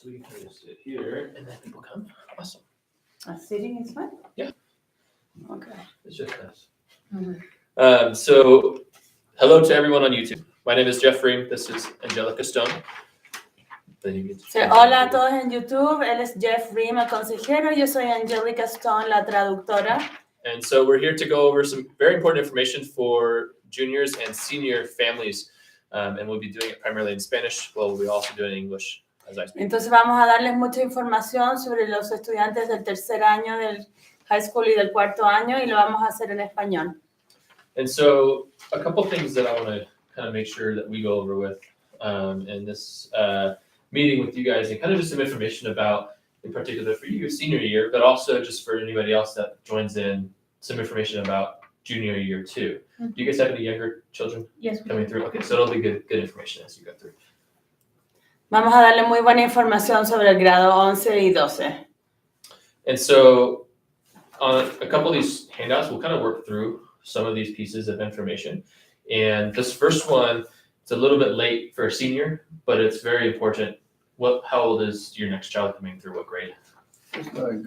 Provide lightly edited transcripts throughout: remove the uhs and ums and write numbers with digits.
So we can just sit here and then people come. Awesome. Sitting is fine? Yeah. Okay. It's just us. So hello to everyone on YouTube. My name is Jeff Ream. This is Angelica Stone. Hola a todos en YouTube. Él es Jeff Ream, el consejero. Yo soy Angelica Stone, la traductora. And so we're here to go over some very important information for juniors and senior families. And we'll be doing it primarily in Spanish. Well, we'll be also doing it in English as I speak. Entonces vamos a darles mucha información sobre los estudiantes del tercer año del high school y del cuarto año y lo vamos a hacer en español. And so a couple things that I want to kind of make sure that we go over with in this meeting with you guys, and kind of just some information about, in particular for you, your senior year, but also just for anybody else that joins in, some information about junior year too. Do you guys have any younger children coming through? Okay, so it'll be good information as you go through. Vamos a darle muy buena información sobre el grado 11 y 12. And so on a couple of these handouts, we'll kind of work through some of these pieces of information. And this first one, it's a little bit late for a senior, but it's very important. How old is your next child coming through? What grade? It's like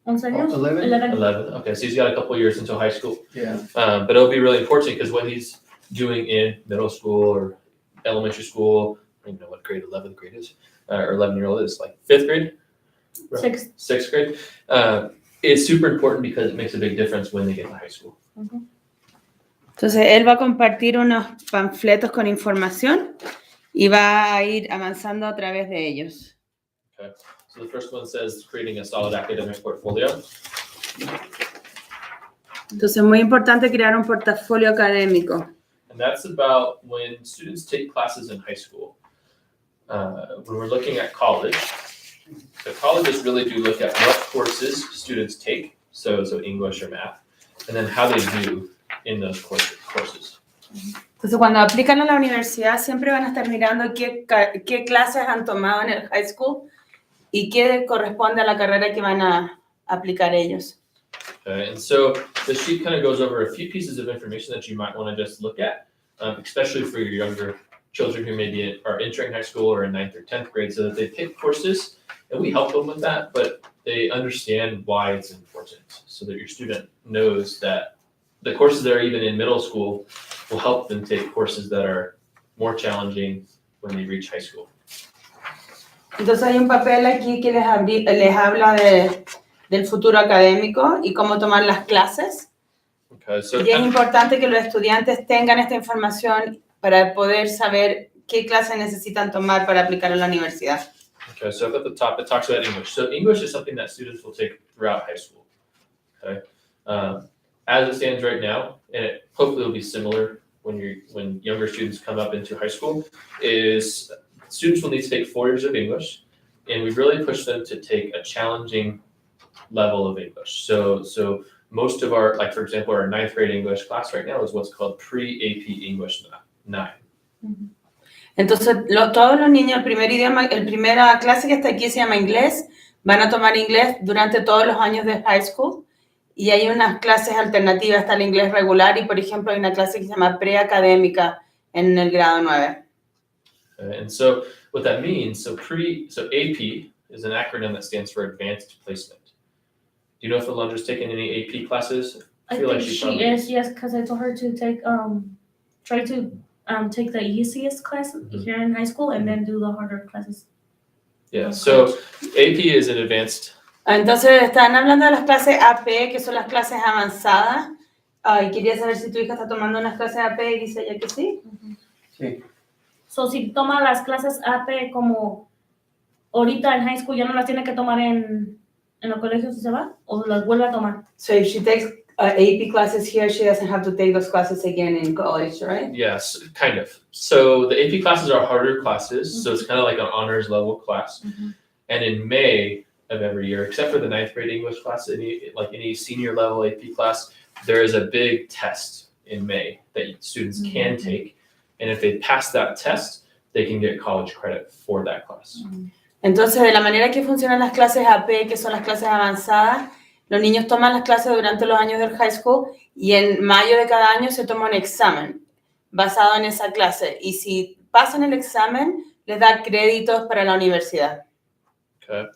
11. 11. Okay, so he's got a couple years until high school. Yeah. But it'll be really important because what he's doing in middle school or elementary school, I don't even know what grade 11th grade is, or 11-year-old is, like 5th grade? Sixth grade. It's super important because it makes a big difference when they get to high school. Entonces, él va a compartir unos panfletos con información y va a ir avanzando a través de ellos. Okay. So the first one says creating a solid academic portfolio. Entonces, es muy importante crear un portafolio académico. And that's about when students take classes in high school. When we're looking at college, so colleges really do look at what courses students take, so English or math, and then how they do in those courses. Entonces, cuando aplican a la universidad, siempre van a estar mirando qué clases han tomado en el high school y qué corresponde a la carrera que van a aplicar ellos. Okay, and so the sheet kind of goes over a few pieces of information that you might want to just look at, especially for your younger children who maybe are entering high school or in 9th or 10th grade, so that they pick courses, and we help them with that, but they understand why it's important, so that your student knows that the courses that are even in middle school will help them take courses that are more challenging when they reach high school. Entonces hay un papel aquí que les habla del futuro académico y cómo tomar las clases. Okay, so y es importante que los estudiantes tengan esta información para poder saber qué clases necesitan tomar para aplicar a la universidad. Okay, so up at the top it talks about English. So English is something that students will take throughout high school. Okay, as it stands right now, and it hopefully will be similar when younger students come up into high school, is students will need to take 4 years of English, and we really push them to take a challenging level of English. So most of our, like for example, our 9th grade English class right now is what's called pre-AP English 9. Entonces, todos los niños, el primera clase que está aquí se llama inglés, van a tomar inglés durante todos los años de high school. Y hay unas clases alternativas, está el inglés regular y, por ejemplo, hay una clase que se llama preacadémica en el grado 9. And so what that means, so AP is an acronym that stands for Advanced Placement. Do you know if Alundra's taken any AP classes? I feel like she is, yes, because I told her to take, try to take the easiest class here in high school and then do the harder classes. Yeah, so AP is an advanced. Entonces, están hablando de las clases AP, que son las clases avanzadas. Y quería saber si tu hija está tomando unas clases AP y dice ella que sí. Sí. So, si toma las clases AP como ahorita en high school, ¿ya no las tiene que tomar en los colegios si se va? ¿O las vuelve a tomar? So, if she takes AP classes here, she doesn't have to take those classes again in college, right? Yes, kind of. So the AP classes are harder classes, so it's kind of like an honors level class. And in May of every year, except for the 9th grade English class, any senior level AP class, there is a big test in May that students can take. And if they pass that test, they can get college credit for that class. Entonces, de la manera que funcionan las clases AP, que son las clases avanzadas, los niños toman las clases durante los años del high school y en mayo de cada año se toma un examen basado en esa clase. Y si pasan el examen, les da créditos para la universidad. Okay.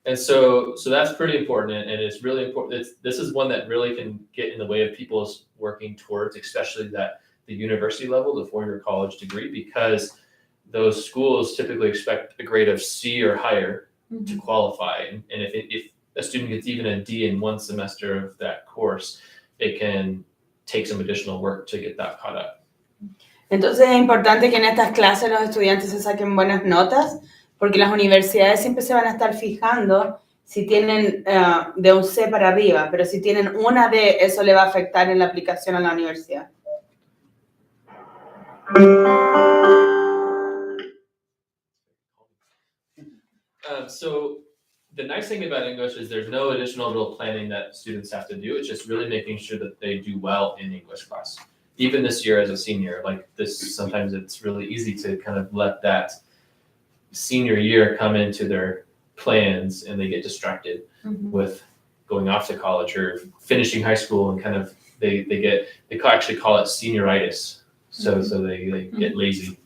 And so that's pretty important, and it's really important. This is one that really can get in the way of people's working towards, especially the university level, the four-year college degree, because those schools typically expect a grade of C or higher to qualify. And if a student gets even a D in one semester of that course, it can take some additional work to get that caught up. Entonces es importante que en estas clases los estudiantes se saquen buenas notas, porque las universidades siempre se van a estar fijando si tienen de un C para arriba, pero si tienen una D, eso le va a afectar en la aplicación a la universidad. So the nice thing about English is there's no additional real planning that students have to do. It's just really making sure that they do well in English class. Even this year as a senior, like this, sometimes it's really easy to kind of let that senior year come into their plans and they get distracted with going off to college or finishing high school, and kind of they actually call it senioritis. So they get lazy.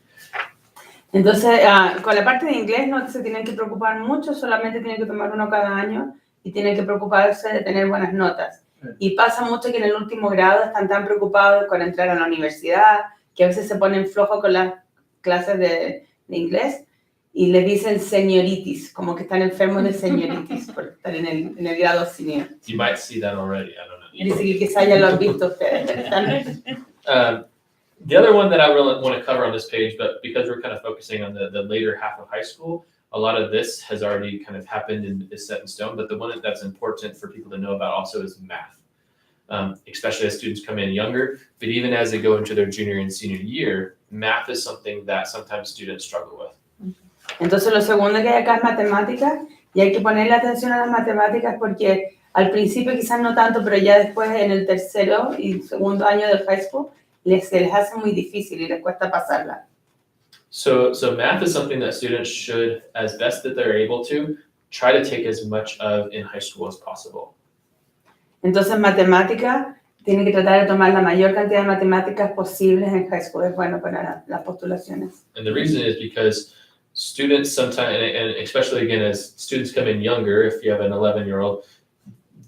Entonces, con la parte de inglés no se tienen que preocupar mucho, solamente tienen que tomar uno cada año y tienen que preocuparse de tener buenas notas. Y pasa mucho que en el último grado están tan preocupados con entrar a la universidad, que a veces se ponen flojos con las clases de inglés y les dicen senioritis, como que están enfermos de senioritis por estar en el grado senior. You might see that already, I don't know. Dice que quizás ya lo han visto ustedes. The other one that I really want to cover on this page, but because we're kind of focusing on the later half of high school, a lot of this has already kind of happened and is set in stone. But the one that's important for people to know about also is math, especially as students come in younger. But even as they go into their junior and senior year, math is something that sometimes students struggle with. Entonces, lo segundo que hay acá es matemáticas, y hay que ponerle atención a las matemáticas porque al principio quizás no tanto, pero ya después en el tercero y segundo año del high school, se les hace muy difícil y les cuesta pasarla. So math is something that students should, as best that they're able to, try to take as much of in high school as possible. Entonces, matemática, tienen que tratar de tomar la mayor cantidad de matemáticas posibles en high school. Es bueno para las postulaciones. And the reason is because students sometimes, and especially again as students come in younger, if you have an 11-year-old,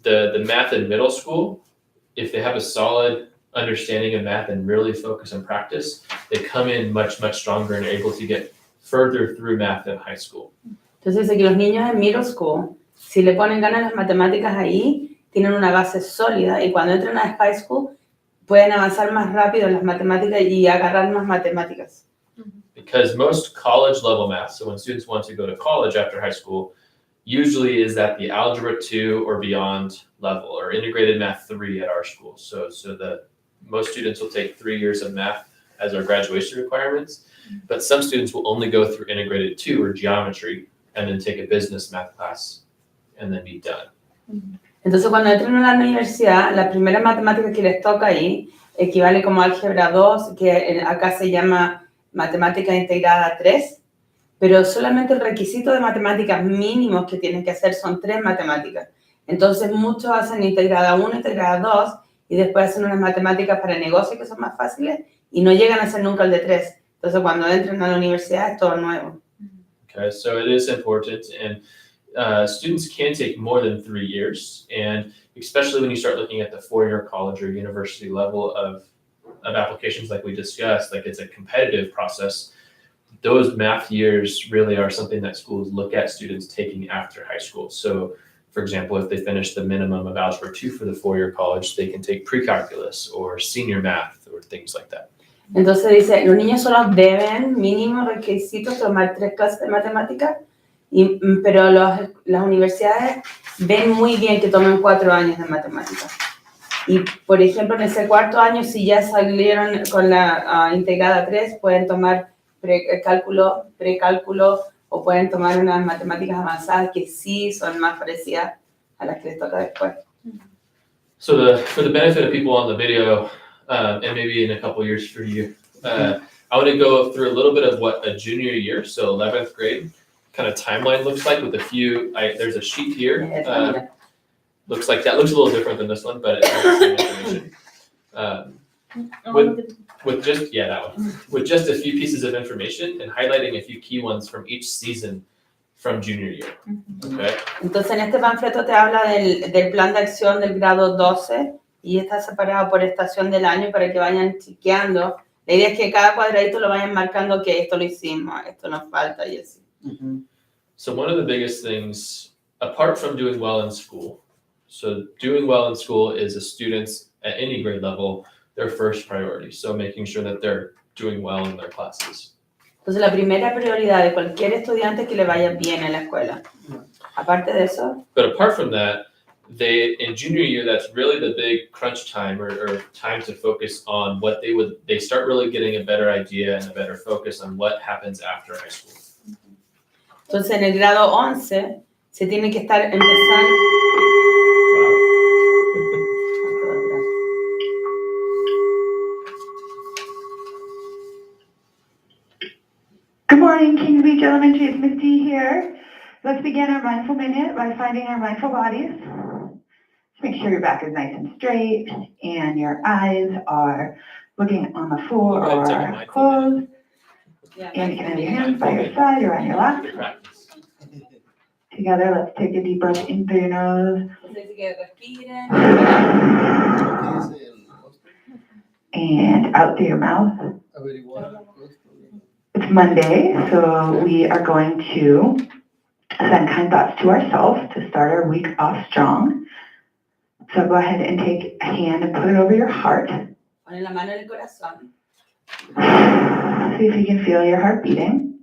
the math in middle school, if they have a solid understanding of math and really focus and practice, they come in much stronger and are able to get further through math in high school. Entonces dice que los niños en middle school, si le ponen ganas a las matemáticas ahí, tienen una base sólida, y cuando entran a high school pueden avanzar más rápido en las matemáticas y agarrar más matemáticas. Because most college level math, so when students want to go to college after high school, usually is at the algebra 2 or beyond level, or integrated math 3 at our school. So most students will take 3 years of math as our graduation requirements, but some students will only go through integrated 2 or geometry and then take a business math class and then be done. Entonces, cuando entran a la universidad, la primera matemática que les toca ahí equivale como álgebra 2, que acá se llama matemática integrada 3, pero solamente el requisito de matemáticas mínimos que tienen que hacer son 3 matemáticas. Entonces, muchos hacen integrada 1, integrada 2, y después hacen unas matemáticas para negocios que son más fáciles y no llegan a hacer nunca el de 3. Entonces, cuando entran a la universidad es todo nuevo. Okay, so it is important, and students can take more than 3 years, and especially when you start looking at the 4-year college or university level of applications like we discussed, like it's a competitive process. Those math years really are something that schools look at students taking after high school. So for example, if they finish the minimum of algebra 2 for the 4-year college, they can take pre-calculus or senior math or things like that. Entonces dice, los niños solo deben mínimo requisitos tomar 3 clases de matemáticas, pero las universidades ven muy bien que tomen 4 años de matemáticas. Y, por ejemplo, en ese 4º año, si ya salieron con la integrada 3, pueden tomar precálculo, o pueden tomar unas matemáticas avanzadas que sí son más parecidas a las que les toca después. So for the benefit of people on the video, and maybe in a couple years for you, I want to go through a little bit of what a junior year, so 11th grade, kind of timeline looks like with a few, there's a sheet here. Looks like that. Looks a little different than this one, but it has the same information. With just that one. With just a few pieces of information and highlighting a few key ones from each season from junior year. Okay. Entonces, en este panfleto te habla del plan de acción del grado 12 y está separado por estación del año para que vayan chequeando. La idea es que cada cuadradito lo vayan marcando que esto lo hicimos, esto nos falta y así. So one of the biggest things, apart from doing well in school, so doing well in school is a student's, at any grade level, their first priority. So making sure that they're doing well in their classes. Entonces, la primera prioridad de cualquier estudiante es que le vaya bien en la escuela. Aparte de eso, But apart from that, in junior year, that's really the big crunch time or time to focus on what they start really getting a better idea and a better focus on what happens after high school. entonces en el grado 11 se tiene que estar empezando. Good morning, Kings Beach Elementary. It's Miss D here. Let's begin our mindful minute by finding our mindful bodies. Just make sure your back is nice and straight and your eyes are looking on the floor or closed. And you can have your hands by your side or on your lap. Good practice. Together, let's take a deep breath in through your nose Entonces, que respiren. and out through your mouth. It's Monday, so we are going to send kind thoughts to ourselves to start our week off strong. So go ahead and take a hand and put it over your heart. Ponen la mano en el corazón. See if you can feel your heart beating.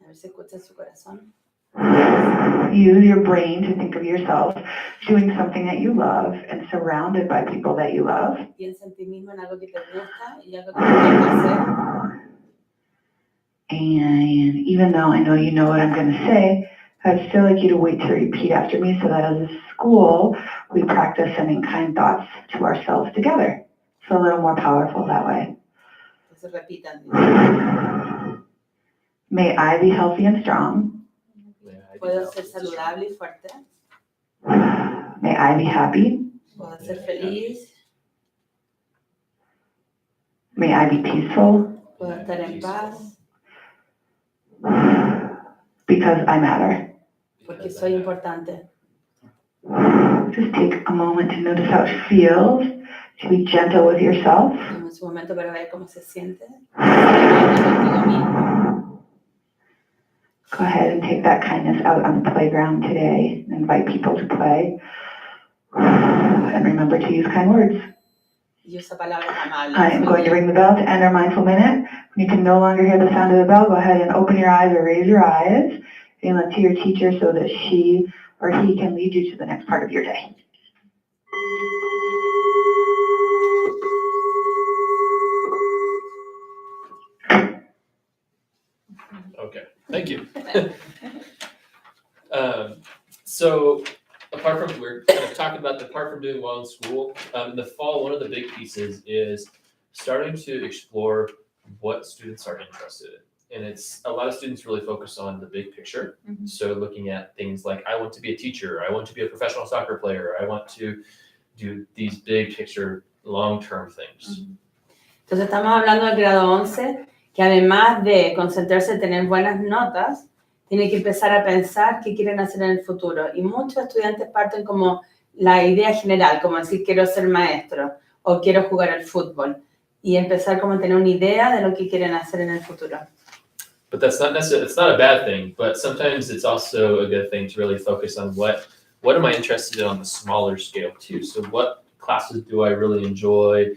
A ver si escuchan su corazón. Use your brain to think of yourself doing something that you love and surrounded by people that you love. Piensa en ti mismo en algo que te gusta y algo que te gusta hacer. And even though I know you know what I'm going to say, I'd still like you to wait to repeat after me so that as a school, we practice sending kind thoughts to ourselves together. It's a little more powerful that way. Entonces repitan. May I be healthy and strong. Puedo ser saludable y fuerte. May I be happy. Puedo ser feliz. May I be peaceful. Puedo estar en paz. Because I matter. Porque soy importante. Just take a moment to notice how it feels to be gentle with yourself. Toma su momento para ver cómo se siente. Contigo mismo. Go ahead and take that kindness out on the playground today. Invite people to play. And remember to use kind words. Y usa palabras amables. I am going to ring the bell to end our mindful minute. When you can no longer hear the sound of the bell, go ahead and open your eyes or raise your eyes. And let's see your teacher so that she or he can lead you to the next part of your day. Okay, thank you. So apart from, we're kind of talking about apart from doing well in school, in the fall, one of the big pieces is starting to explore what students are interested in. And it's a lot of students really focus on the big picture. Mhm. So looking at things like, I want to be a teacher, I want to be a professional soccer player, I want to do these big picture, long-term things. Entonces estamos hablando del grado 11, que además de concentrarse en tener buenas notas, tiene que empezar a pensar qué quieren hacer en el futuro. Y muchos estudiantes parten como la idea general, como decir quiero ser maestro o quiero jugar al fútbol. Y empezar como a tener una idea de lo que quieren hacer en el futuro. But that's not necessarily, it's not a bad thing, but sometimes it's also a good thing to really focus on what am I interested in on the smaller scale too. So what classes do I really enjoy,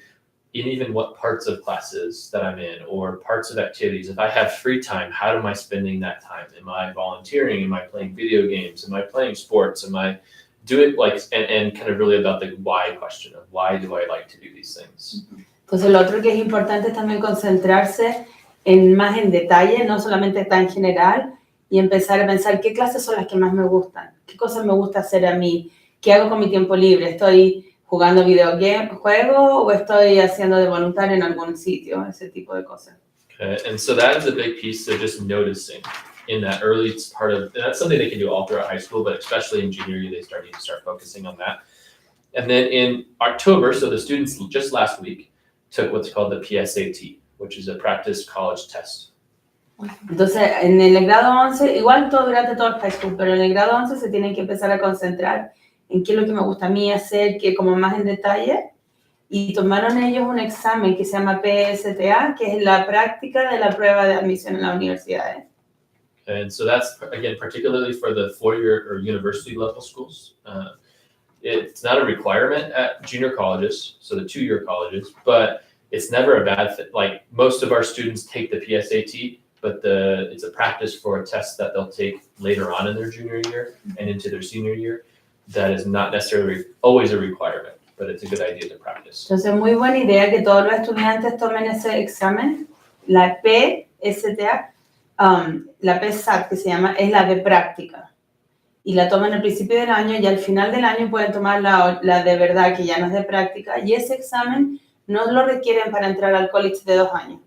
and even what parts of classes that I'm in or parts of activities. If I have free time, how am I spending that time? Am I volunteering? Am I playing video games? Am I playing sports? Am I doing and kind of really about the why question of why do I like to do these things? Entonces lo otro que es importante es también concentrarse más en detalle, no solamente tan general, y empezar a pensar qué clases son las que más me gustan, qué cosas me gusta hacer a mí, qué hago con mi tiempo libre, estoy jugando juego o estoy haciendo de voluntario en algún sitio, ese tipo de cosas. Okay, and so that is a big piece of just noticing in that early part of, and that's something they can do all throughout high school, but especially in junior year, they need to start focusing on that. And then in October, so the students just last week took what's called the PSAT, which is a practice college test. Entonces, en el grado 11, igual todo durante todo el high school, pero en el grado 11 se tienen que empezar a concentrar en qué es lo que me gusta a mí hacer, que como más en detalle. Y tomaron ellos un examen que se llama PSTA, que es la práctica de la prueba de admisión en las universidades. And so that's, again, particularly for the four-year or university level schools. It's not a requirement at junior colleges, so the two-year colleges, but it's never a bad thing. Like most of our students take the PSAT, but it's a practice for a test that they'll take later on in their junior year and into their senior year. That is not necessarily always a requirement, but it's a good idea to practice. Entonces, muy buena idea que todos los estudiantes tomen ese examen. La PSTA, la PSAT que se llama, es la de práctica. Y la toman al principio del año y al final del año pueden tomar la de verdad, que ya no es de práctica. Y ese examen no lo requieren para entrar al college de 2 años.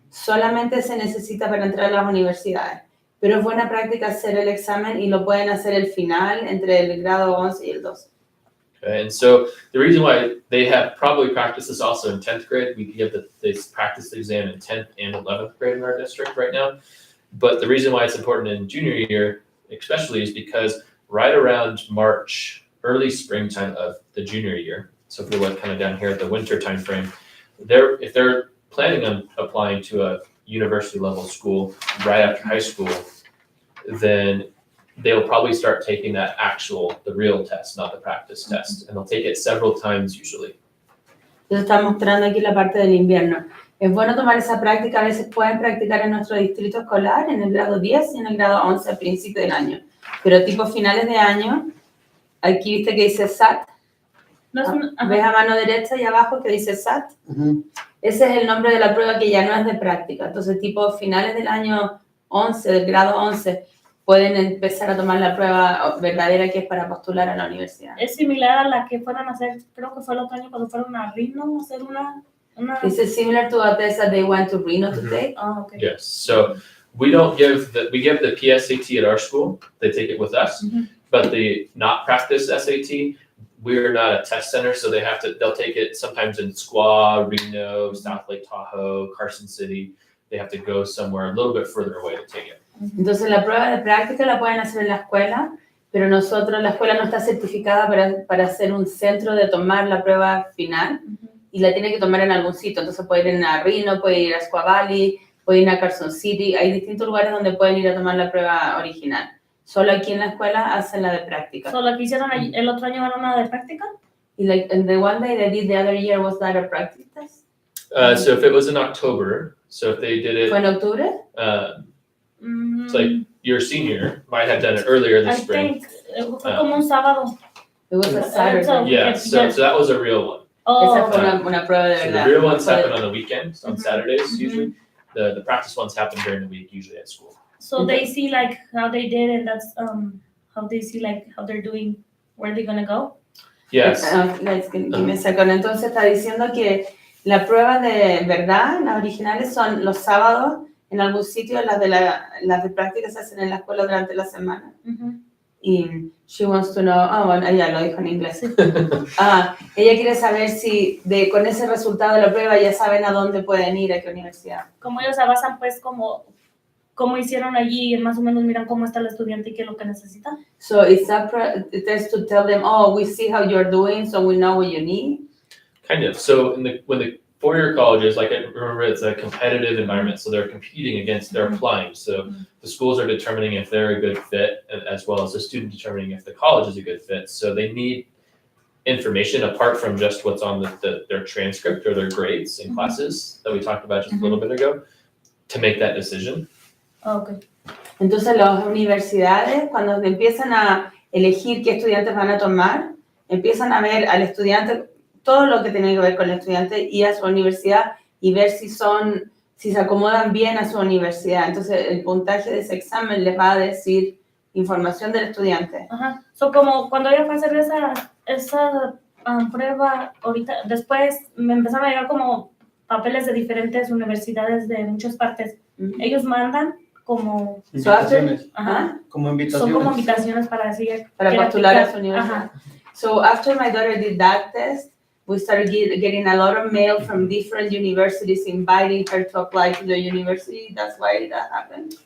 Solamente se necesita para entrar a las universidades. Pero es buena práctica hacer el examen y lo pueden hacer el final entre el grado 11 y el 12. Okay, and so the reason why they have probably practiced this also in 10th grade, we give they practice the exam in 10th and 11th grade in our district right now. But the reason why it's important in junior year, especially, is because right around March, early springtime of the junior year, so if we look kind of down here at the winter time frame, if they're planning on applying to a university level school right after high school, then they'll probably start taking the real test, not the practice test, and they'll take it several times usually. Yo está mostrando aquí la parte del invierno. Es bueno tomar esa práctica, a veces pueden practicar en nuestro distrito escolar, en el grado 10 y en el grado 11 al principio del año. Pero tipo finales de año, aquí viste que dice SAT. No es un- ajá. ¿Ves a mano derecha y abajo que dice SAT? Ese es el nombre de la prueba que ya no es de práctica. Entonces, tipo finales del año 11, del grado 11, pueden empezar a tomar la prueba verdadera que es para postular a la universidad. Es similar a la que fueron a hacer, creo que fue el otro año cuando fueron a Reunión a hacer una... This is similar to a test that they went to Reno to take. Ah, okay. Yes, so we give the PSAT at our school, they take it with us, but the not practice SAT, we're not a test center, so they'll take it sometimes in Squaw, Reno, South Lake Tahoe, Carson City. They have to go somewhere a little bit further away to take it. Entonces la prueba de práctica la pueden hacer en la escuela, pero la escuela no está certificada para ser un centro de tomar la prueba final y la tiene que tomar en algún sitio. Entonces puede ir a Reno, puede ir a Squaw Valley, puede ir a Carson City. Hay distintos lugares donde pueden ir a tomar la prueba original. Solo aquí en la escuela hacen la de práctica. So, la que hicieron el otro año era una de práctica. Y and the one day they did the other year, was that a practice test? So if it was in October, so if they did ¿Fue it, en octubre? it's like your senior might have done it earlier I this spring. think fue como un sábado. It was a Saturday. Yeah, so that was a real one. Esa Oh, fue una prueba de So the verdad. real ones happen on the weekends, on Saturdays Mhm. usually. The practice ones happen during the week, usually at school. so they see like how they did and that's how they see like how they're doing, where they're gonna go. Yes. Give me a second. Entonces está diciendo que la prueba de verdad, las originales son los sábados en algún sitio, las de práctica se hacen en la escuela durante la semana. Y she wants to know, bueno, ella lo dijo en inglés. Ella quiere saber si con ese resultado de la prueba ya saben a dónde pueden ir, a qué universidad. Como ellos se basan pues como hicieron allí y más o menos miran cómo está el estudiante y qué es lo que necesita. So it's a test to tell them, we see how you're doing, so we know what you need. Kind of. So when the four-year colleges, like I remember, it's a competitive environment, so they're competing against, they're applying. So the schools are determining if they're a good fit, as well as the student determining if the college is a good fit. So they need information apart from just what's on their transcript or their grades in classes that we talked about just a little bit ago to make that decision. Okay. Entonces las universidades, cuando empiezan a elegir qué estudiantes van a tomar, empiezan a ver al estudiante, todo lo que tiene que ver con el estudiante y a su universidad y ver si se acomodan bien a su universidad. Entonces el puntaje de ese examen les va a decir información del estudiante. Ajá. So como cuando ella fue a hacer esa prueba ahorita, después me empezaron a llegar como papeles de diferentes universidades de muchas partes. Ellos mandan como Invitaciones. ajá. Como Son invitaciones. como invitaciones para decir Para quiero postular a aplicar. su universidad. Ajá. So after my daughter did that test, we started getting a lot of mail from different universities inviting her to apply to the university. That's why that happened.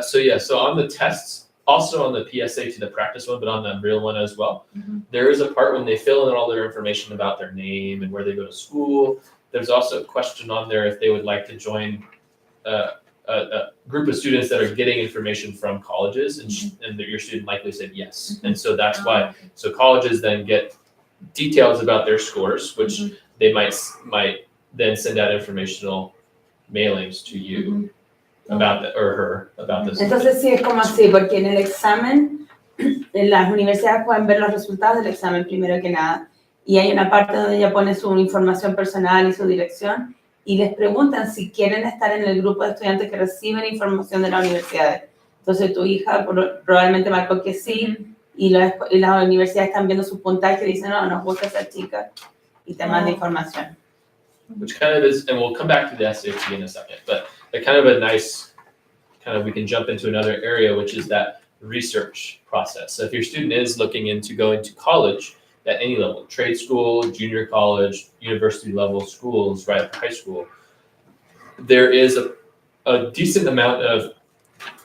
So on the tests, also on the PSA to the practice one, but on the real one as well, there is a part when they fill in all their information about their name and where they go to school. There's also a question on there if they would like to join a group of students that are getting information from colleges, and that your student likely said yes. And so that's why, so colleges then get details about their scores, which they might then send out informational mailings to you about that, or her about this. Entonces sí es como así, porque en el examen, en las universidades pueden ver los resultados del examen primero que nada, y hay una parte donde ella pone su información personal y su dirección, y les preguntan si quieren estar en el grupo de estudiantes que reciben información de las universidades. Entonces tu hija probablemente marcó que sí, y las universidades están viendo su puntaje y dicen, no, nos gusta esa chica, y te manda información. Which kind of is, and we'll come back to the SAT in a second, but kind of a nice, we can jump into another area, which is that research process. So if your student is looking into going to college at any level, trade school, junior college, university level schools, right after high school, there is a decent amount of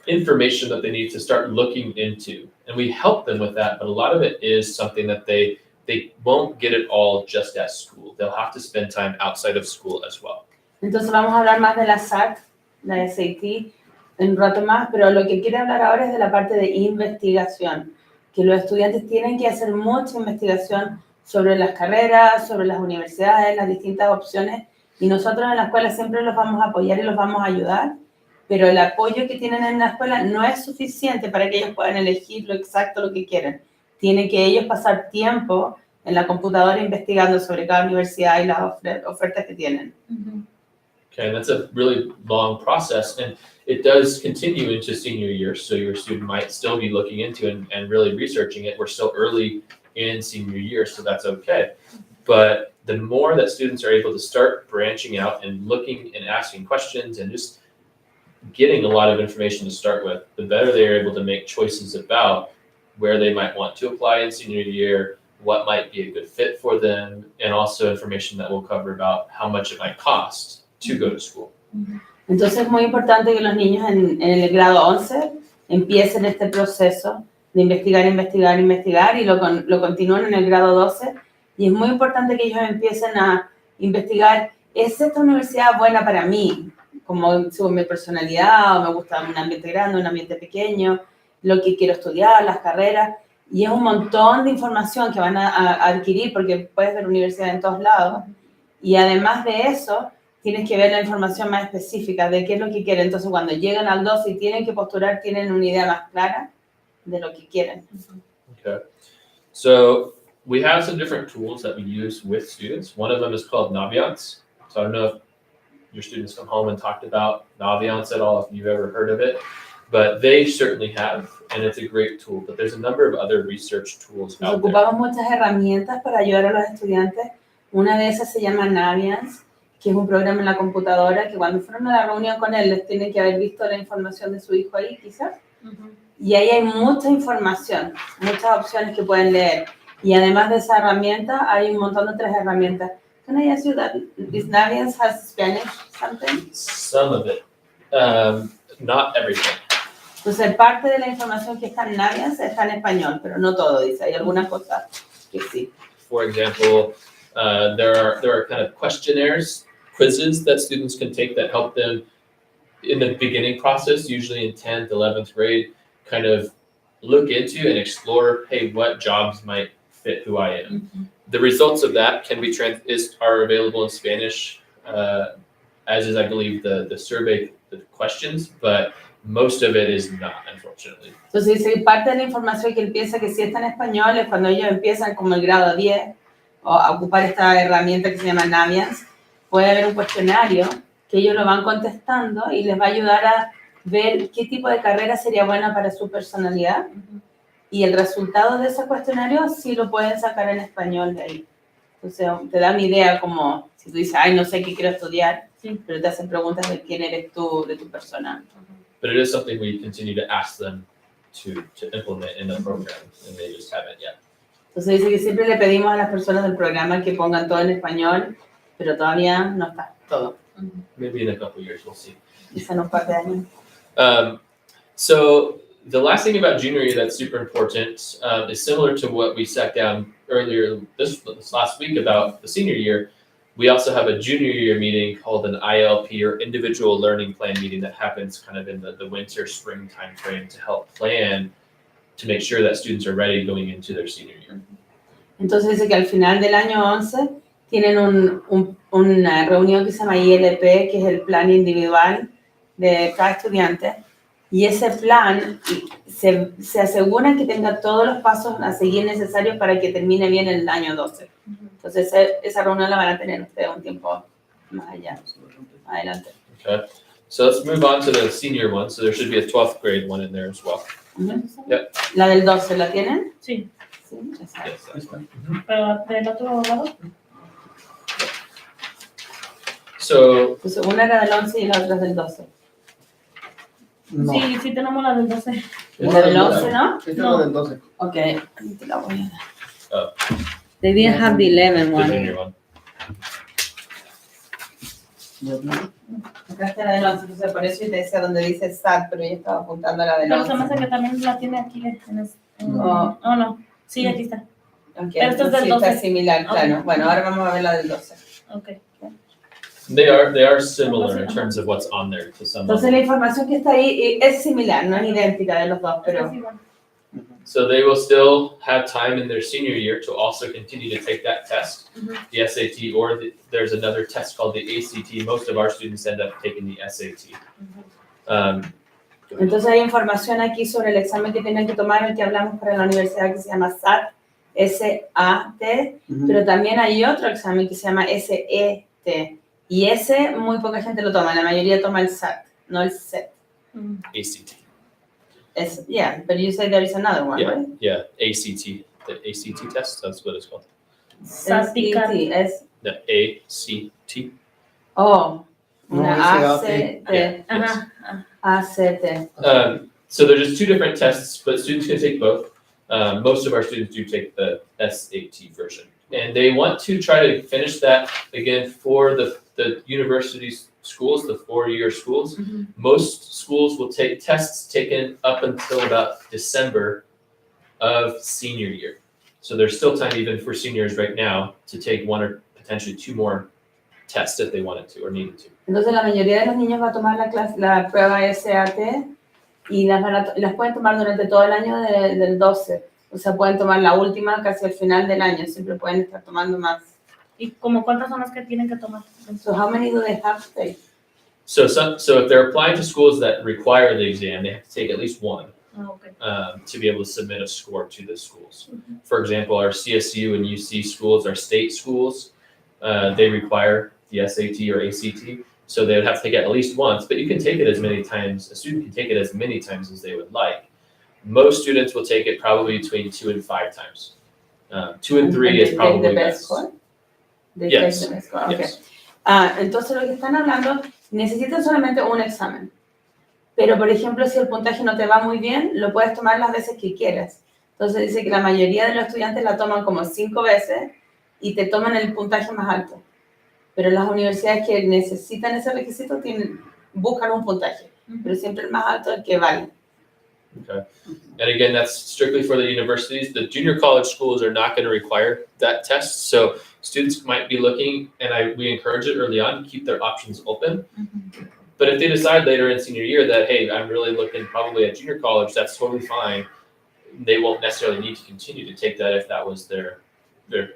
information that they need to start looking into. And we help them with that, but a lot of it is something that they won't get it all just at school. They'll have to spend time outside of school as well. Entonces vamos a hablar más de la SAT, la SAT, en un rato más, pero lo que quiero hablar ahora es de la parte de investigación, que los estudiantes tienen que hacer mucha investigación sobre las carreras, sobre las universidades, las distintas opciones, y nosotros en la escuela siempre los vamos a apoyar y los vamos a ayudar, pero el apoyo que tienen en la escuela no es suficiente para que ellos puedan elegir lo que quieren. Tienen que ellos pasar tiempo en la computadora investigando sobre cada universidad y las ofertas que tienen. Okay, and that's a really long process, and it does continue into senior year, so your student might still be looking into and really researching it. We're still early in senior year, so that's okay. But the more that students are able to start branching out and looking and asking questions and just getting a lot of information to start with, the better they are able to make choices about where they might want to apply in senior year, what might be a good fit for them, and also information that will cover about how much it might cost to go to school. Entonces es muy importante que los niños en el grado 11 empiecen este proceso de investigar y lo continúen en el grado 12, y es muy importante que ellos empiecen a investigar, ¿es esta universidad buena para mí? Como según mi personalidad, o me gusta un ambiente grande, un ambiente pequeño, lo que quiero estudiar, las carreras, y es un montón de información que van a adquirir porque puedes ver universidades en todos lados, y además de eso, tienes que ver la información más específica de qué es lo que quieren. Entonces, cuando llegan al 12 y tienen que postular, tienen una idea más clara de lo que quieren. Okay. So we have some different tools that we use with students. One of them is called Naviance. So I don't know if your students come home and talked about Naviance at all, if you've ever heard of it, but they certainly have, and it's a great tool. But there's a number of other research tools out there. Ocupamos muchas herramientas para ayudar a los estudiantes. Una de esas se llama Naviance, que es un programa en la computadora que cuando fueron a la reunión con él les tienen que haber visto la información de su hijo ahí, quizás. Y ahí hay mucha información, muchas opciones que pueden leer. Y además de esa herramienta, hay un montón de otras herramientas. Can I ask you that this Naviance has Spanish something? Some of it, not everything. Entonces, parte de la información que está en Naviance está en español, pero no todo, dice. Hay algunas cosas que sí. For example, there are kind of questionnaires, quizzes that students can take that help them in the beginning process, usually in 10th, 11th grade, kind of look into and explore, hey, what jobs might fit who I am. The results of that can be are available in Spanish, as is, I believe, the survey, the questions, but most of it is not, unfortunately. Entonces, dice, parte de la información que él piensa que sí está en español es cuando ellos empiezan como el grado 10 o a ocupar esta herramienta que se llama Naviance, puede haber un cuestionario que ellos lo van contestando y les va a ayudar a ver qué tipo de carrera sería buena para su personalidad. Y el resultado de ese cuestionario sí lo pueden sacar en español de ahí. Entonces, te da una idea como, si tú dices, ay, no sé qué quiero estudiar, pero te hacen preguntas de quién eres tú, de tu persona. But it is something we continue to ask them to implement in the program, and they just haven't yet. Entonces dice que siempre le pedimos a las personas del programa que pongan todo en español, pero todavía no está todo. Maybe in a couple years, we'll see. Quizá en un par de años. So the last thing about junior year that's super important is similar to what we sat down earlier this last week about the senior year. We also have a junior year meeting called an ILP or individual learning plan meeting that happens kind of in the winter, spring time frame to help plan to make sure that students are ready going into their senior year. Entonces dice que al final del año 11 tienen una reunión que se llama ILP, que es el plan individual de cada estudiante, y ese plan se asegura que tenga todos los pasos a seguir necesarios para que termine bien el año 12. Entonces esa reunión la van a tener ustedes un tiempo más allá, adelante. Okay, so let's move on to the senior one. So there should be a 12th grade one in there as well. Yep. ¿La del 12 la tienen? Sí, Sí, exacto. Yes, that's one. pero del otro lado. So Entonces una era del 11 y la otra es del 12. No. Sí, sí tenemos la del 12. ¿La del 11 no? Esta es la del 12. Ok, ahí te la voy a dar. Oh. They didn't have the 11 the one. junior one. Acá está la del 11, entonces por eso yo te decía donde dice SAT, pero yo estaba apuntando a la del Pero se me 11. hace que también la tiene aquí. Oh. Oh, no. Sí, aquí está. Ok, Pero esto es entonces del sí está 12. similar, claro. Ok. Bueno, ahora vamos a ver la del 12. Ok. They are similar in terms of what's on there to some Entonces la información que está ahí es similar, no es idéntica de los dos, pero Sí, bueno. So they will still have time in their senior year to also continue to take that test, the SAT, or there's another test called the ACT. Most of our students end up taking the SAT. entonces hay información aquí sobre el examen que tienen que tomar, el que hablamos para la universidad que se llama SAT, S-A-T, pero también hay otro examen que se llama S-E-T, y ese muy poca gente lo toma, la mayoría toma el SAT, no el SET. ACT. Yeah, but you say there is another one, Yeah, right? yeah, ACT. The ACT test, that's what it's called. Sática. Es, The ACT. oh, No, una S-A-T. A-C-T, Yes. Ajá. A-C-T. So there's just two different tests, but students can take both. Most of our students do take the SAT version. And they want to try to finish that again for the university schools, the 4-year schools. Most schools will take tests taken up until about December of senior year. So there's still time even for seniors right now to take one or potentially two more tests if they wanted to or needed to. Entonces la mayoría de los niños va a tomar la prueba SAT y las pueden tomar durante todo el año del 12. O sea, pueden tomar la última casi al final del año, siempre pueden estar tomando más. ¿Y como cuántas son las que tienen que tomar? So how many do they have to take? So if they're applying to schools that require the exam, they have to take at least one Ah, ok. to be able to submit a score to the schools. For example, our CSU and UC schools, our state schools, they require the SAT or ACT. So they would have to take it at least once, but you can take it as many times, a student can take it as many times as they would like. Most students will take it probably between 2 and 5 times. 2 and 3 is They take probably the best best. score? They Yes. take the best score, okay. Yes. Entonces lo que están hablando, necesitan solamente un examen. Pero, por ejemplo, si el puntaje no te va muy bien, lo puedes tomar las veces que quieras. Entonces dice que la mayoría de los estudiantes la toman como 5 veces y te toman el puntaje más alto. Pero las universidades que necesitan ese requisito buscan un puntaje, pero siempre el más alto es el que vale. Okay. And again, that's strictly for the universities. The junior college schools are not going to require that test. So students might be looking, and we encourage it early on, keep their options open. But if they decide later in senior year that, hey, I'm really looking probably at junior college, that's totally fine. They won't necessarily need to continue to take that if that was their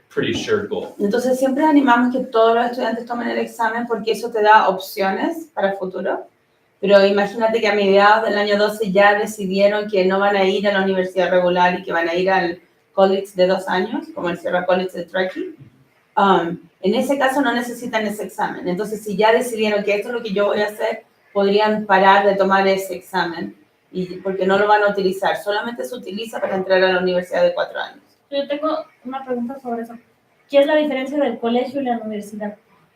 pretty sure goal. Entonces siempre animamos que todos los estudiantes tomen el examen porque eso te da opciones para el futuro. Pero imagínate que a mediados del año 12 ya decidieron que no van a ir a la universidad regular y que van a ir al college de 2 años, como el Sierra College de Truckee. En ese caso no necesitan ese examen. Entonces, si ya decidieron que esto es lo que yo voy a hacer, podrían parar de tomar ese examen porque no lo van a utilizar. Solamente se utiliza para entrar a la universidad de 4 años. Yo tengo una pregunta sobre eso. ¿Qué es la diferencia del colegio y la universidad?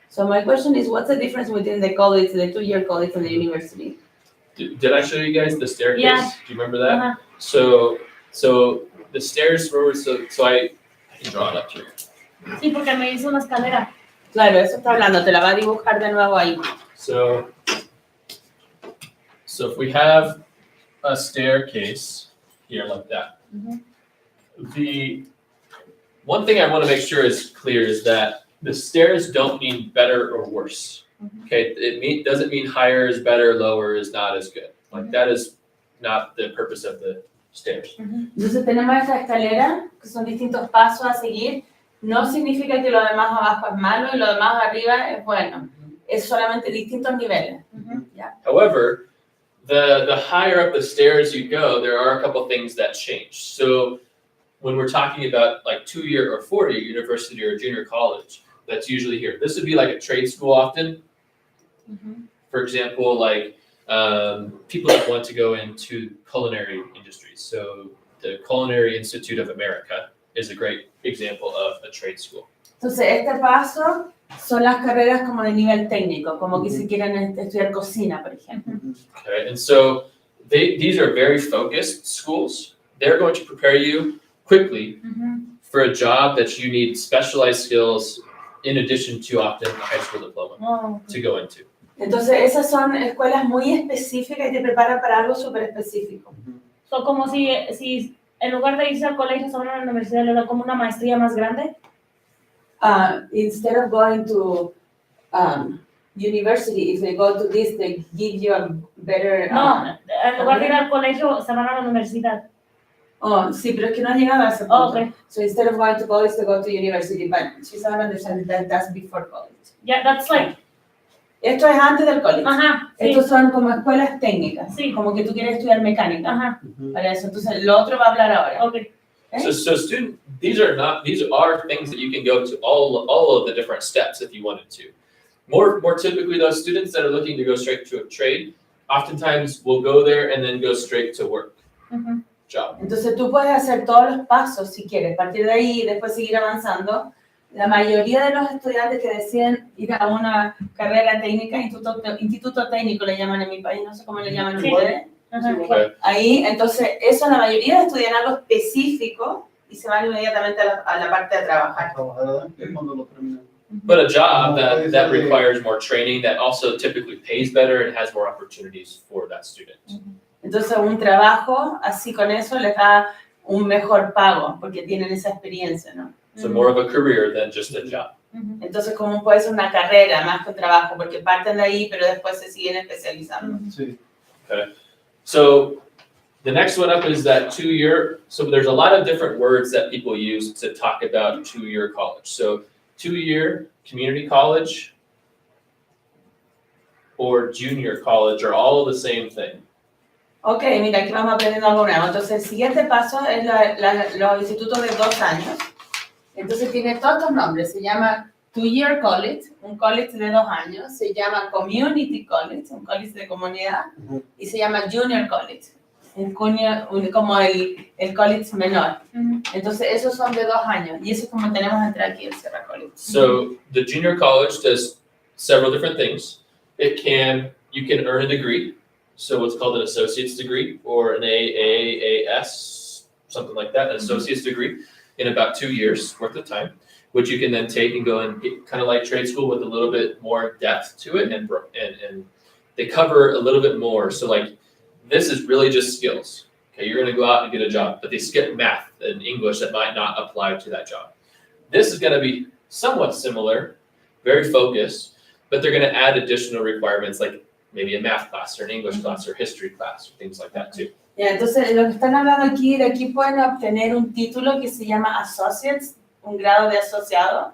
So my question is, what's the difference between the college, the 2-year college and the university? Did I show you guys the staircase? Yeah. Do you remember that? Ajá. So the stairs, remember, so I can draw it up here. Sí, porque me hizo una escalera. Claro, eso está hablando, te la va a dibujar de nuevo ahí. So if we have a staircase here like that, the one thing I want to make sure is clear is that the stairs don't mean better or worse. Okay, doesn't mean higher is better, lower is not as good. Like that is not the purpose of the stairs. Entonces tenemos esta escalera, que son distintos pasos a seguir. No significa que lo demás abajo es malo y lo demás arriba es bueno. Es solamente distintos niveles. However, the higher up the stairs you go, there are a couple things that change. So when we're talking about like 2-year or 4-year university or junior college, that's usually here. This would be like a trade school often. For example, like people that want to go into culinary industries. So the Culinary Institute of America is a great example of a trade school. Entonces este paso son las carreras como de nivel técnico, como que si quieren estudiar cocina, por ejemplo. Okay, and so these are very focused schools. They're going to prepare you quickly for a job that you need specialized skills in addition to often a high school diploma to go into. Entonces esas son escuelas muy específicas y te preparan para algo súper específico. So, como si en lugar de irse al colegio, se van a la universidad, le da como una maestría más grande. Instead of going to university, if they go to this, they give you a better... No, en lugar de ir al colegio, se van a la universidad. Oh, sí, pero es que no han llegado a ese punto. Okay. So instead of going to college, they go to university, but she's not understanding that that's before college. Yeah, that's like... Esto es antes del college. Ajá, sí. Estos son como escuelas técnicas, Sí. como que tú quieres estudiar mecánica. Ajá, Para eso, entonces lo otro va a hablar ahora. ok. So student, these are things that you can go to all of the different steps if you wanted to. More typically, those students that are looking to go straight to a trade, oftentimes will go there and then go straight to work, job. Entonces tú puedes hacer todos los pasos si quieres, partir de ahí y después seguir avanzando. La mayoría de los estudiantes que deciden ir a una carrera técnica, instituto técnico le llaman en mi país, no sé cómo le llaman Sí. ustedes. Ajá. Okay. Ahí, entonces, eso la mayoría estudian algo específico y se van inmediatamente a la parte de trabajar. Trabajar, que es cuando lo terminan. But a job that requires more training, that also typically pays better and has more opportunities for that student. Entonces, un trabajo así con eso les da un mejor pago porque tienen esa experiencia, ¿no? So more of a career than just a job. Entonces, como puede ser una carrera más que un trabajo, porque parten de ahí, pero después se siguen especializando. Sí. Okay. So the next one up is that 2-year. So there's a lot of different words that people use to talk about 2-year college. So 2-year community college or junior college are all the same thing. Ok, mira, aquí vamos aprendiendo algo nuevo. Entonces, el siguiente paso es los institutos de 2 años. Entonces, tiene todos estos nombres. Se llama 2-year college, un college de 2 años. Se llama community college, un college de comunidad. Y se llama junior college, como el college menor. Entonces, esos son de 2 años. Y eso es como tenemos entre aquí el Sierra College. So, the junior college does several different things. You can earn a degree. So what's called an associate's degree or an AAS, something like that, an associate's degree in about 2 years worth of time, which you can then take and go and get kind of like trade school with a little bit more depth to it, and they cover a little bit more. So like this is really just skills. Okay, you're going to go out and get a job, but they skip math and English that might not apply to that job. This is going to be somewhat similar, very focused, but they're going to add additional requirements like maybe a math class or an English class or history class or things like that too. Ya, entonces, lo que están hablando aquí, de aquí pueden obtener un título que se llama Associates, un grado de asociado,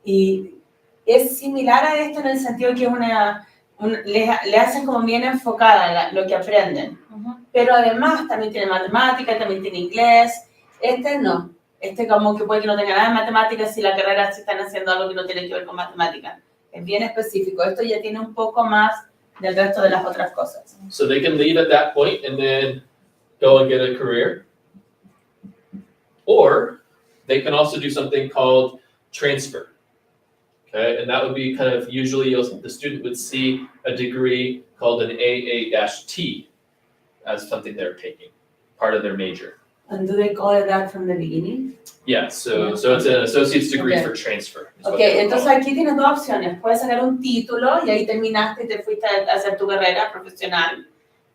y es similar a esto en el sentido que le hacen como bien enfocada lo que aprenden, pero además también tiene matemática, también tiene inglés. Este no, como que puede que no tenga nada de matemáticas si la carrera se están haciendo algo que no tiene que ver con matemática. Es bien específico, esto ya tiene un poco más del resto de las otras cosas. So they can leave at that point and then go and get a career. Or they can also do something called transfer. Okay, and that would be kind of usually the student would see a degree called an AA-T as something they're taking, part of their major. And do they call it that from the beginning? Yeah, so it's an associate's degree Okay. for transfer. is what Okay, they would call entonces it. aquí tienes dos opciones. Puedes sacar un título y ahí terminaste y te fuiste a hacer tu carrera profesional,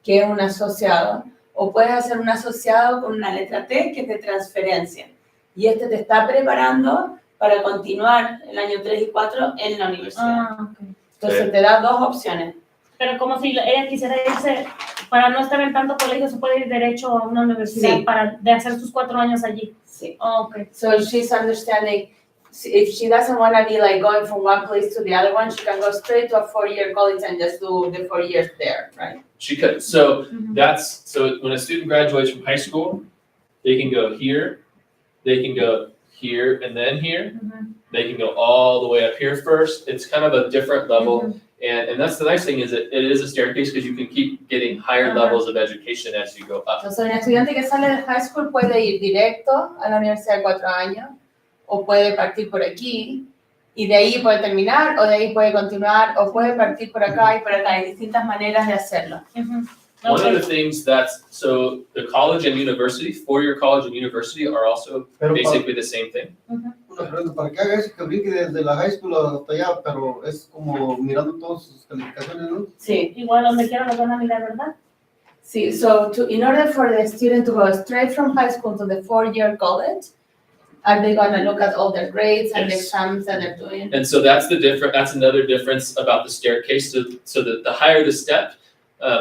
que es un asociado. O puedes hacer un asociado con una letra T, que es de transferencia. Y este te está preparando para continuar el año 3 y 4 en la universidad. Ah, ok. Entonces te da dos opciones. Pero como si ella quisiera irse, para no estar en tanto colegio, se puede ir derecho a una universidad Sí. de hacer sus 4 años allí. Sí. Oh, ok. So she's understanding, if she doesn't want to be like going from one place to the other one, she can go straight to a 4-year college and just do the 4 years there, right? She could. So Mhm. so when a student graduates from high school, they can go here, they can go here, and then here. Mhm. They can go all the way up here first. It's kind of a different level. Mhm. And that's the nice thing is that it is a staircase because you can keep getting higher Uh-huh. levels of education as you go up. Entonces, un estudiante que sale de high school puede ir directo a la universidad de 4 años, o puede partir por aquí, y de ahí puede terminar, o de ahí puede continuar, o puede partir por acá y por acá. Hay distintas maneras de hacerlo. Mhm. One Okay. of the things so the college and university, 4-year college and university are also Pero basically the same thing. una pregunta, para que haga eso, que brinque desde la high school hasta allá, pero es como mirando todas sus calificaciones, ¿no? Sí, Igual donde quiera los van a mirar, ¿verdad? sí. So, in order for the student to go straight from high school to the 4-year college, are they going to look at all their grades and the Yes. exams that they're doing? And so that's another difference about the staircase. So the higher the step,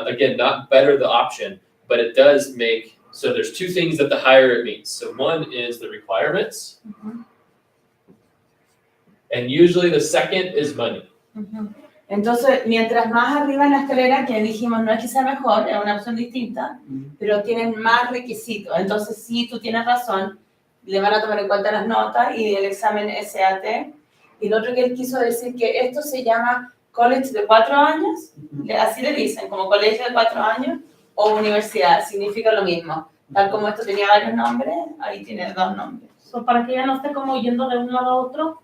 again, not better the option, but it does make, so there's two things that the higher it means. So one is the requirements, Ujú. and usually the second is money. Ujú. Entonces, mientras más arriba en la escalera, que dijimos no es que sea mejor, es una opción distinta, pero tienen más requisitos. Entonces, sí, tú tienes razón, le van a tomar en cuenta las notas y el examen SAT. Y lo otro que él quiso decir que esto se llama college de 4 años, así le dicen, como colegio de 4 años, o universidad, significa lo mismo. Tal como esto tenía varios nombres, ahí tiene 2 nombres. So, para que ella no esté como yendo de un lado a otro,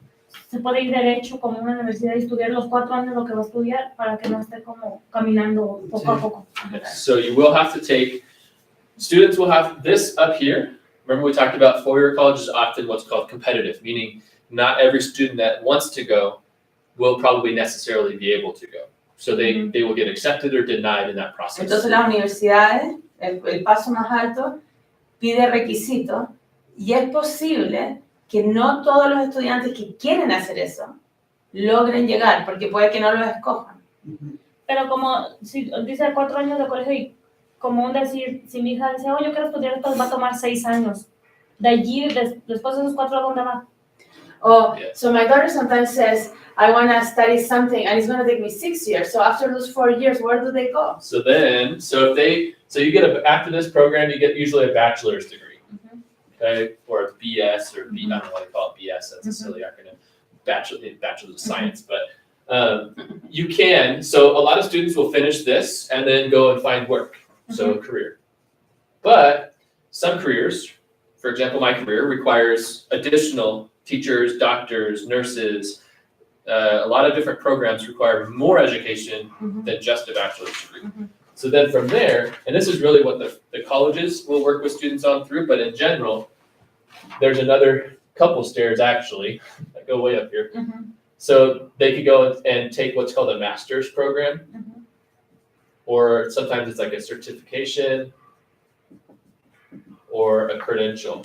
se puede ir derecho como una universidad y estudiar los 4 años lo que va a estudiar para que no esté como caminando poco a poco. So you will have to students will have this up here. Remember we talked about 4-year college is often what's called competitive, meaning not every student that wants to go will probably necessarily be able to go. So they will get accepted or denied in that process. Entonces, las universidades, el paso más alto, pide requisitos y es posible que no todos los estudiantes que quieren hacer eso logren llegar, porque puede que no los escojan. Pero como si dice 4 años de colegio y como un decir, si mi hija dice, oh, yo quiero estudiar esto, va a tomar 6 años. De allí, después de esos 4, ¿a dónde va? Oh, Yeah. so my daughter sometimes says, I want to study something and it's going to take me 6 years. So after those 4 years, where do they go? So you get after this program, you get usually a bachelor's degree, okay, or a BS or I don't know why they call it BS. That's a silly acronym. Bachelor's of Science, but you can. So a lot of students will finish this and then go and find work, so a career. But some careers, for example, my career requires additional teachers, doctors, nurses. A lot of different programs require more education than just a bachelor's degree. So then from there, and this is really what the colleges will work with students on through, but in general, there's another couple stairs actually that go way up here. So they could go and take what's called a master's program, or sometimes it's like a certification or a credential.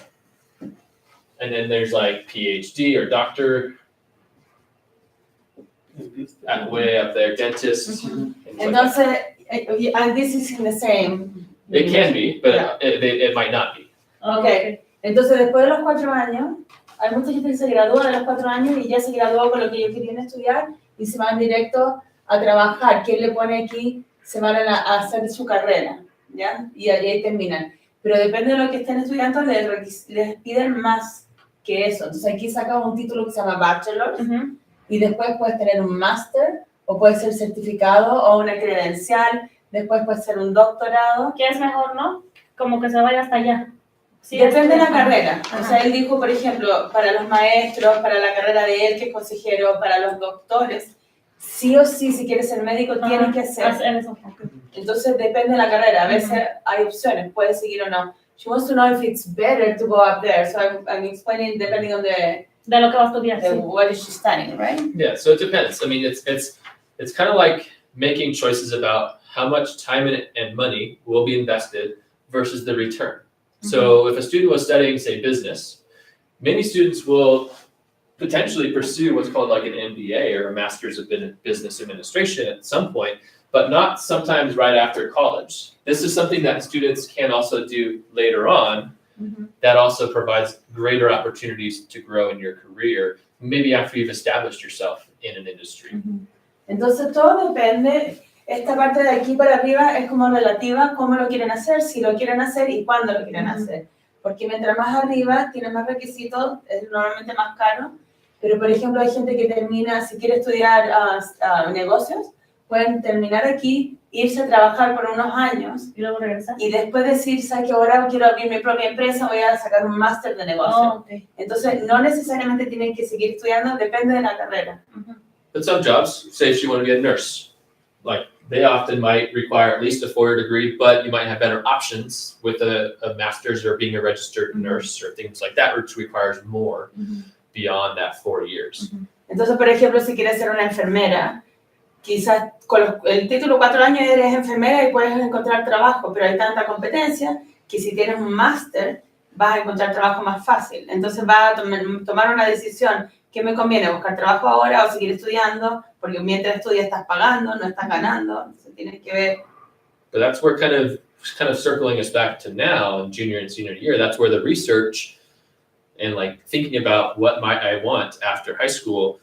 And then there's like PhD or doctor, way up there, dentist. things like that. Entonces, and this is in the same. It can be, but Yeah. it might not be. Okay. Entonces, después de los 4 años, hay mucha gente que se gradúa de los 4 años y ya se graduó con lo que ellos querían estudiar y se van directo a trabajar. ¿Quién le pone aquí? Se van a hacer su carrera, ¿ya? Y ahí terminan. Pero depende de lo que estén estudiando, les piden más que eso. Entonces, aquí sacas un título que se llama Bachelor y después puedes tener un Master o puede ser certificado o una credencial. Después puede ser un doctorado. ¿Qué es mejor, no? Como que se vaya hasta allá. Sí, Depende de la ajá. carrera. O Ajá. sea, él dijo, por ejemplo, para los maestros, para la carrera de él, que es consejero, para los doctores, sí o sí, si quieres ser médico, tienes que hacer. Hacer eso. Entonces, depende de la carrera. A veces hay opciones, puedes seguir o no. She wants to know if it's better to go up there. So I'm explaining depending on De lo que va a estudiar, sí. what is she studying, right? Yeah, so it depends. I mean, it's kind of like making choices about how much time and money will be invested versus the return. So if a student was studying, say, business, many students will potentially pursue what's called like an MBA or a Master's of Business Administration at some point, but not sometimes right after college. This is something that students can also do later on. That also provides greater opportunities to grow in your career, maybe after you've established yourself in an industry. Entonces todo depende, esta parte de aquí para arriba es como relativa, cómo lo quieren hacer, si lo quieren hacer y cuándo lo quieren hacer. Porque mientras más arriba, tiene más requisitos, es normalmente más caro. Pero por ejemplo hay gente que termina, si quiere estudiar negocios, pueden terminar aquí, irse a trabajar por unos años Y luego regresar. y después decir, ¿sabes qué? Ahora quiero abrir mi propia empresa, voy a sacar un máster de negocio. Oh, okay. Entonces, no necesariamente tienen que seguir estudiando, depende de la carrera. But some jobs, say if you want to be a nurse, like they often might require at least a 4-year degree, but you might have better options with a master's or being a registered nurse or things like that, which requires more beyond that 4 years. Entonces, por ejemplo, si quieres ser una enfermera, quizás con el título 4 años eres enfermera y puedes encontrar trabajo, pero hay tanta competencia que si tienes un máster vas a encontrar trabajo más fácil. Entonces vas a tomar una decisión, ¿qué me conviene? ¿Buscar trabajo ahora o seguir estudiando? Porque mientras estudias estás pagando, no estás ganando, entonces tienes que ver. But that's where kind of circling us back to now in junior and senior year, that's where the research and like thinking about what might I want after high school,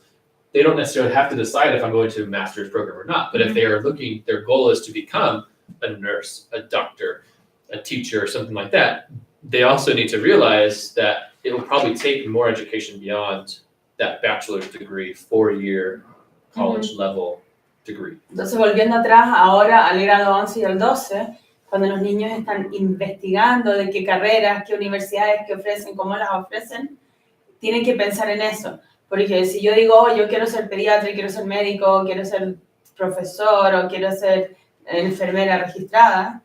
they don't necessarily have to decide if I'm going to a master's program or not. But if they are looking, their goal is to become a nurse, a doctor, a teacher, or something like that. They also need to realize that it will probably take more education beyond that bachelor's degree, 4-year college level degree. Entonces, volviendo atrás ahora al grado 11 y al 12, cuando los niños están investigando de qué carreras, qué universidades, qué ofrecen, cómo las ofrecen, tienen que pensar en eso. Porque si yo digo, oh, yo quiero ser pediatra, quiero ser médico, quiero ser profesor o quiero ser enfermera registrada,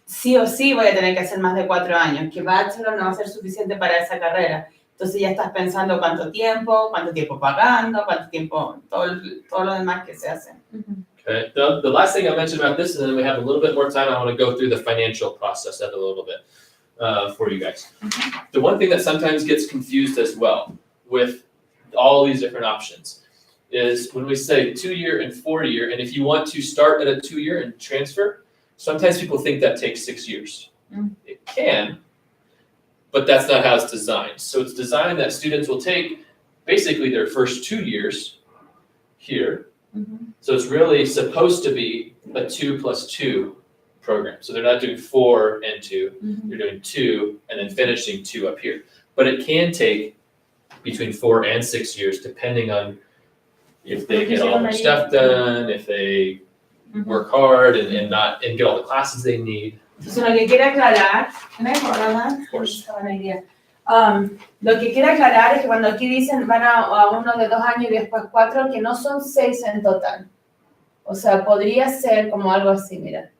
sí o sí voy a tener que hacer más de 4 años, que bachelor no va a ser suficiente para esa carrera. Entonces ya estás pensando cuánto tiempo pagando, cuánto tiempo, todo lo demás que se hace. Okay. The last thing I mentioned about this, and then we have a little bit more time, I want to go through the financial process of it a little bit for you guys. The one thing that sometimes gets confused as well with all these different options is when we say 2-year and 4-year, and if you want to start at a 2-year and transfer, sometimes people think that takes 6 years. It can, but that's not how it's designed. So it's designed that students will take basically their first 2 years here. So it's really supposed to be a 2+2 program. So they're not doing 4 and 2, they're doing 2 and then finishing 2 up here. But it can take between 4 and 6 years, depending on if they get all their stuff done, if they work hard and get all the classes they need. Entonces lo que quiero aclarar, Of course. Lo que quiero aclarar es que cuando aquí dicen van a uno de 2 años y después 4, que no son 6 en total. O sea, podría ser como algo así, mira.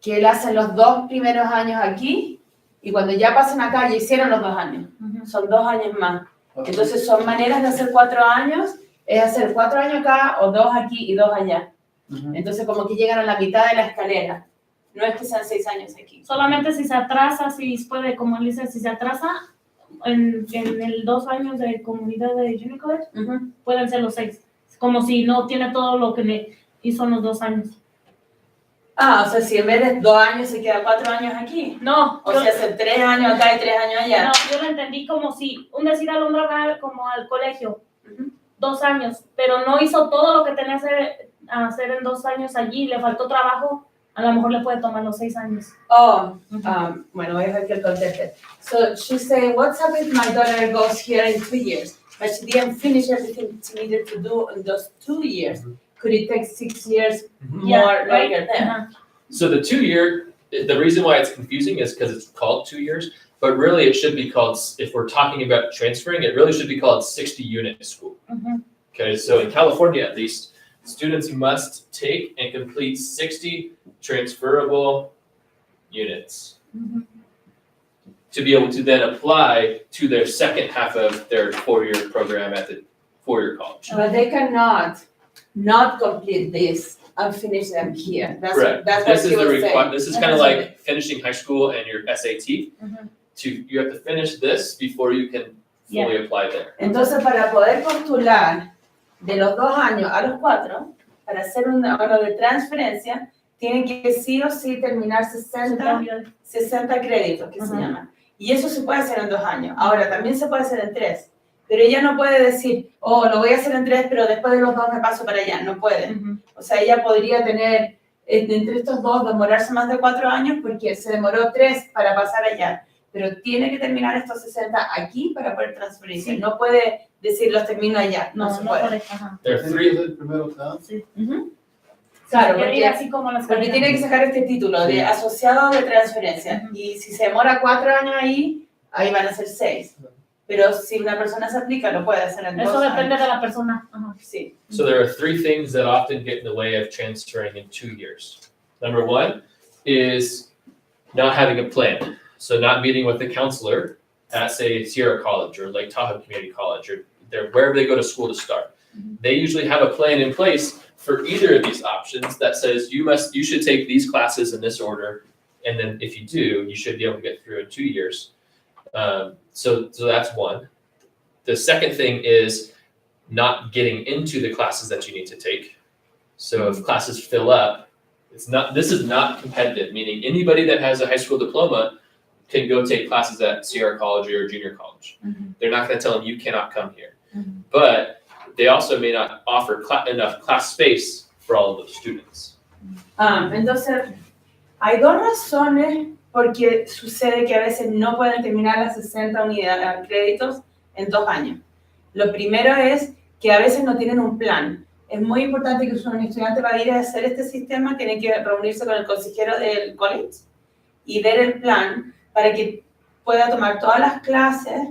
Que él hace los 2 primeros años aquí y cuando ya pasan acá ya hicieron los 2 años. Son 2 años más. Entonces son maneras de hacer 4 años, es hacer 4 años acá o 2 aquí y 2 allá. Entonces como que llegan a la mitad de la escalera. No es que sean 6 años aquí. Solamente si se atrasa, si puede, como él dice, si se atrasa en el 2 años de comunidad de Junior College, pueden ser los 6. Como si no tiene todo lo que hizo en los 2 años. O sea, si en vez de 2 años se queda 4 años aquí. No. O sea, hace 3 años acá y 3 años allá. No, yo lo entendí como si, decir al hombre va como al colegio, 2 años, pero no hizo todo lo que tenía que hacer en 2 años allí, le faltó trabajo, a lo mejor le puede tomar los 6 años. Bueno, voy a ver que conteste. So she's saying, what's up if my daughter goes here in 2 years, but she didn't finish everything she needed to do in those 2 years? Could it take 6 years more longer there? So the 2-year, the reason why it's confusing is because it's called 2 years, but really it should be called, if we're talking about transferring, it really should be called 60-unit school. Okay, so in California at least, students must take and complete 60 transferable units Ujú. to be able to then apply to their second half of their 4-year program at the 4-year college. But they cannot not complete this and finish them here. Correct. That's This what is she the was saying. this is kind of like finishing high school and your SAT. Ujú. You have to finish this before you can fully apply there. Entonces, para poder postular de los 2 años a los 4, para hacer un órgano de transferencia, tienen que sí o sí terminar 60 créditos, que se Ajá. llaman. Y eso se puede hacer en 2 años. Ahora, también se puede hacer en 3. Pero ella no puede decir, oh, lo voy a hacer en 3, pero después de los 2 me paso para allá. No puede. Ujú. O sea, ella podría tener, entre estos 2, demorarse más de 4 años porque se demoró 3 para pasar allá. Pero tiene que terminar estos 60 aquí para poder transferirse. Sí. No puede decir, los termino allá. No, se puede. puede. Ajá. There are Tiene three. que ser el primero, ¿verdad? Sí. Ujú. Claro, Quiero ir porque, así como las porque tiene que sacar este título de Sí. asociado de transferencia. Ujú. Y si se demora 4 años ahí van a ser 6. Pero si una persona se aplica, lo puede hacer en 2 Eso depende años. de la persona. Ajá. Sí. So there are 3 things that often get in the way of transferring in 2 years. Number 1 is not having a plan. So not meeting with the counselor at, say, Sierra College or Lake Tahoe Community College or wherever they go to school to start. They usually have a plan in place for either of these options that says you should take these classes in this order, and then if you do, you should be able to get through in 2 years. So that's one. The second thing is not getting into the classes that you need to take. So if classes fill up, this is not competitive, meaning anybody that has a high school diploma can go take classes at Sierra College or junior college. Mhm. They're not going to tell them you cannot come here. Mhm. But they also may not offer enough class space for all of those students. Entonces, hay 2 razones porque sucede que a veces no pueden terminar las 60 unidades, créditos en 2 años. Lo primero es que a veces no tienen un plan. Es muy importante que un estudiante va a ir a hacer este sistema, tiene que reunirse con el consejero del college y ver el plan para que pueda tomar todas las clases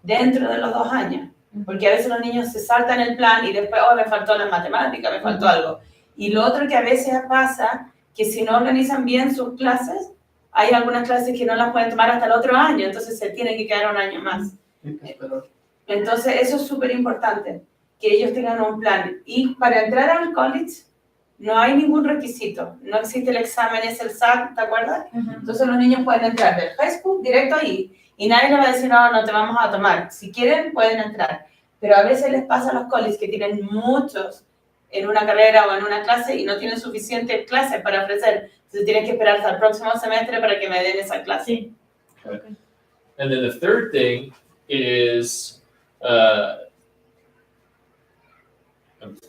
dentro de los 2 años. Porque a veces los niños se saltan el plan y después, oh, me faltó la matemática, me faltó algo. Y lo otro que a veces pasa, que si no organizan bien sus clases, hay algunas clases que no las pueden tomar hasta el otro año, entonces se tienen que quedar un año más. Hay que esperar. Entonces eso es súper importante, que ellos tengan un plan. Y para entrar al college no hay ningún requisito, no existe el examen, es el SAT, ¿te acuerdas? Ujú. Entonces los niños pueden entrar del high school directo ahí. Y nadie les va a decir, no, no te vamos a tomar. Si quieren, pueden entrar. Pero a veces les pasa a los colleges que tienen muchos en una carrera o en una clase y no tienen suficientes clases para ofrecer. Entonces tienen que esperar hasta el próximo semestre para que me den esa clase. Sí. Okay. And then the third thing is, I'm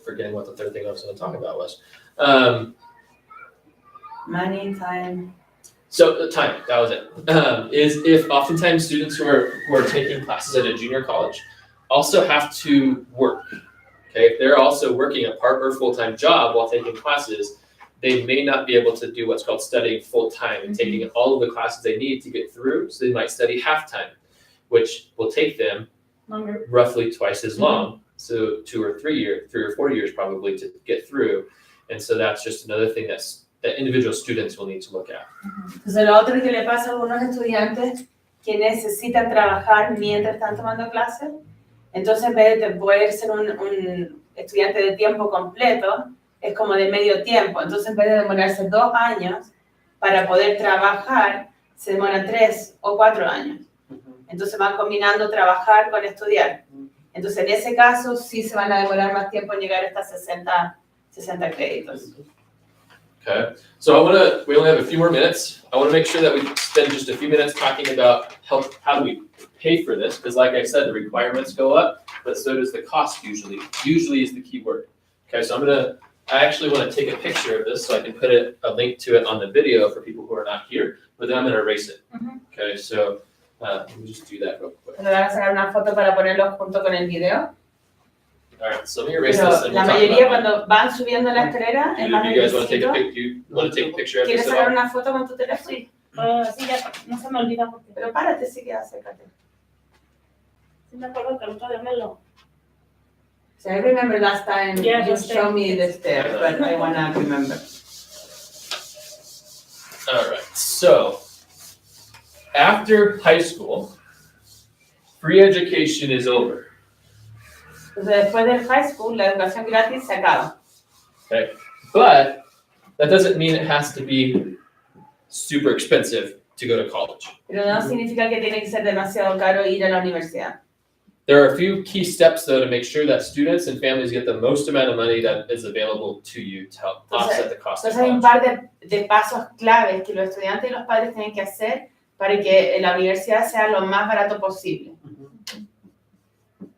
forgetting what the third thing I was going to talk about was. Money, time. So the time, that was it. Is if oftentimes students who are taking classes at a junior college also have to work. Okay, if they're also working a part or full-time job while taking classes, they may not be able to do what's called studying full-time and taking all of the classes they need to get through. So they might study half-time, which will take them Longer. roughly twice as long. So 3 or 4 years probably to get through. And so that's just another thing that individual students will need to look at. Entonces lo otro que le pasa a algunos estudiantes que necesitan trabajar mientras están tomando clases, entonces en vez de poder ser un estudiante de tiempo completo, es como de medio tiempo. Entonces en vez de demorarse 2 años para poder trabajar, se demora 3 o 4 años. Entonces van combinando trabajar con estudiar. Entonces en ese caso sí se van a demorar más tiempo en llegar a estas 60 créditos. Okay, so we only have a few more minutes. I want to make sure that we spend just a few minutes talking about how do we pay for this, because like I said, the requirements go up, but so does the cost usually. Usually is the key word. Okay, so I actually want to take a picture of this so I can put a link to it on the video for people who are not here, but then I'm going to erase it. Okay, so let me just do that real quick. Le van a sacar una foto para ponerlo junto con el video. All right, so let me erase Pero this and la we'll talk mayoría about it. cuando van subiendo la escalera, es más Do you guys want to take requisito. do you want to take a picture of ¿Quieres this at sacar all? una foto con tu teléfono? Sí. Sí, ya no se me olvida porque. Pero párate, sí que acércate. Sí me acuerdo que el otro día me lo. So I remember last time Yeah, you the showed me stairs. the stairs, but I wanna remember. All right. So after high school, free education is over. Entonces, después del high school, la educación gratis se acaba. Okay, but that doesn't mean it has to be super expensive to go to college. Pero no significa que tiene que ser demasiado caro ir a la universidad. There are a few key steps, though, to make sure that students and families get the most amount of money that is available to you to help offset the cost of Entonces hay un college. par de pasos claves que los estudiantes y los padres tienen que hacer para que la universidad sea lo más barato posible.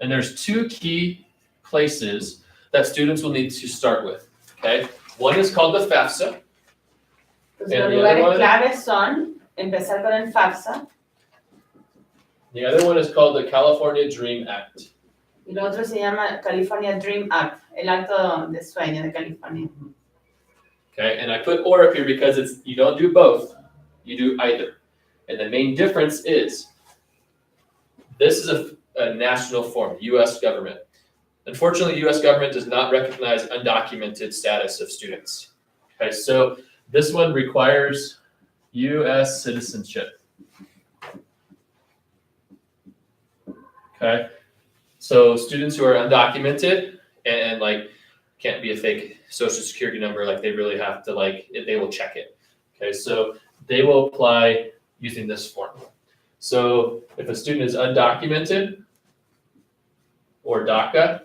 And there's two key places that students will need to start with, okay? One is called the FAFSA. Entonces And los the other lugares one? claves son empezar con el FAFSA The other one is called the California Dream Act. y lo otro se llama California Dream Act, el acto de sueño de California. Okay, and I put or up here because it's you don't do both, you do either. And the main difference is this is a national form, U.S. government. Unfortunately, U.S. government does not recognize undocumented status of students. Okay, so this one requires U.S. citizenship. Okay, so students who are undocumented and like can't be a fake social security number, like they really have to they will check it. Okay, so they will apply using this form. So if a student is undocumented or DACA,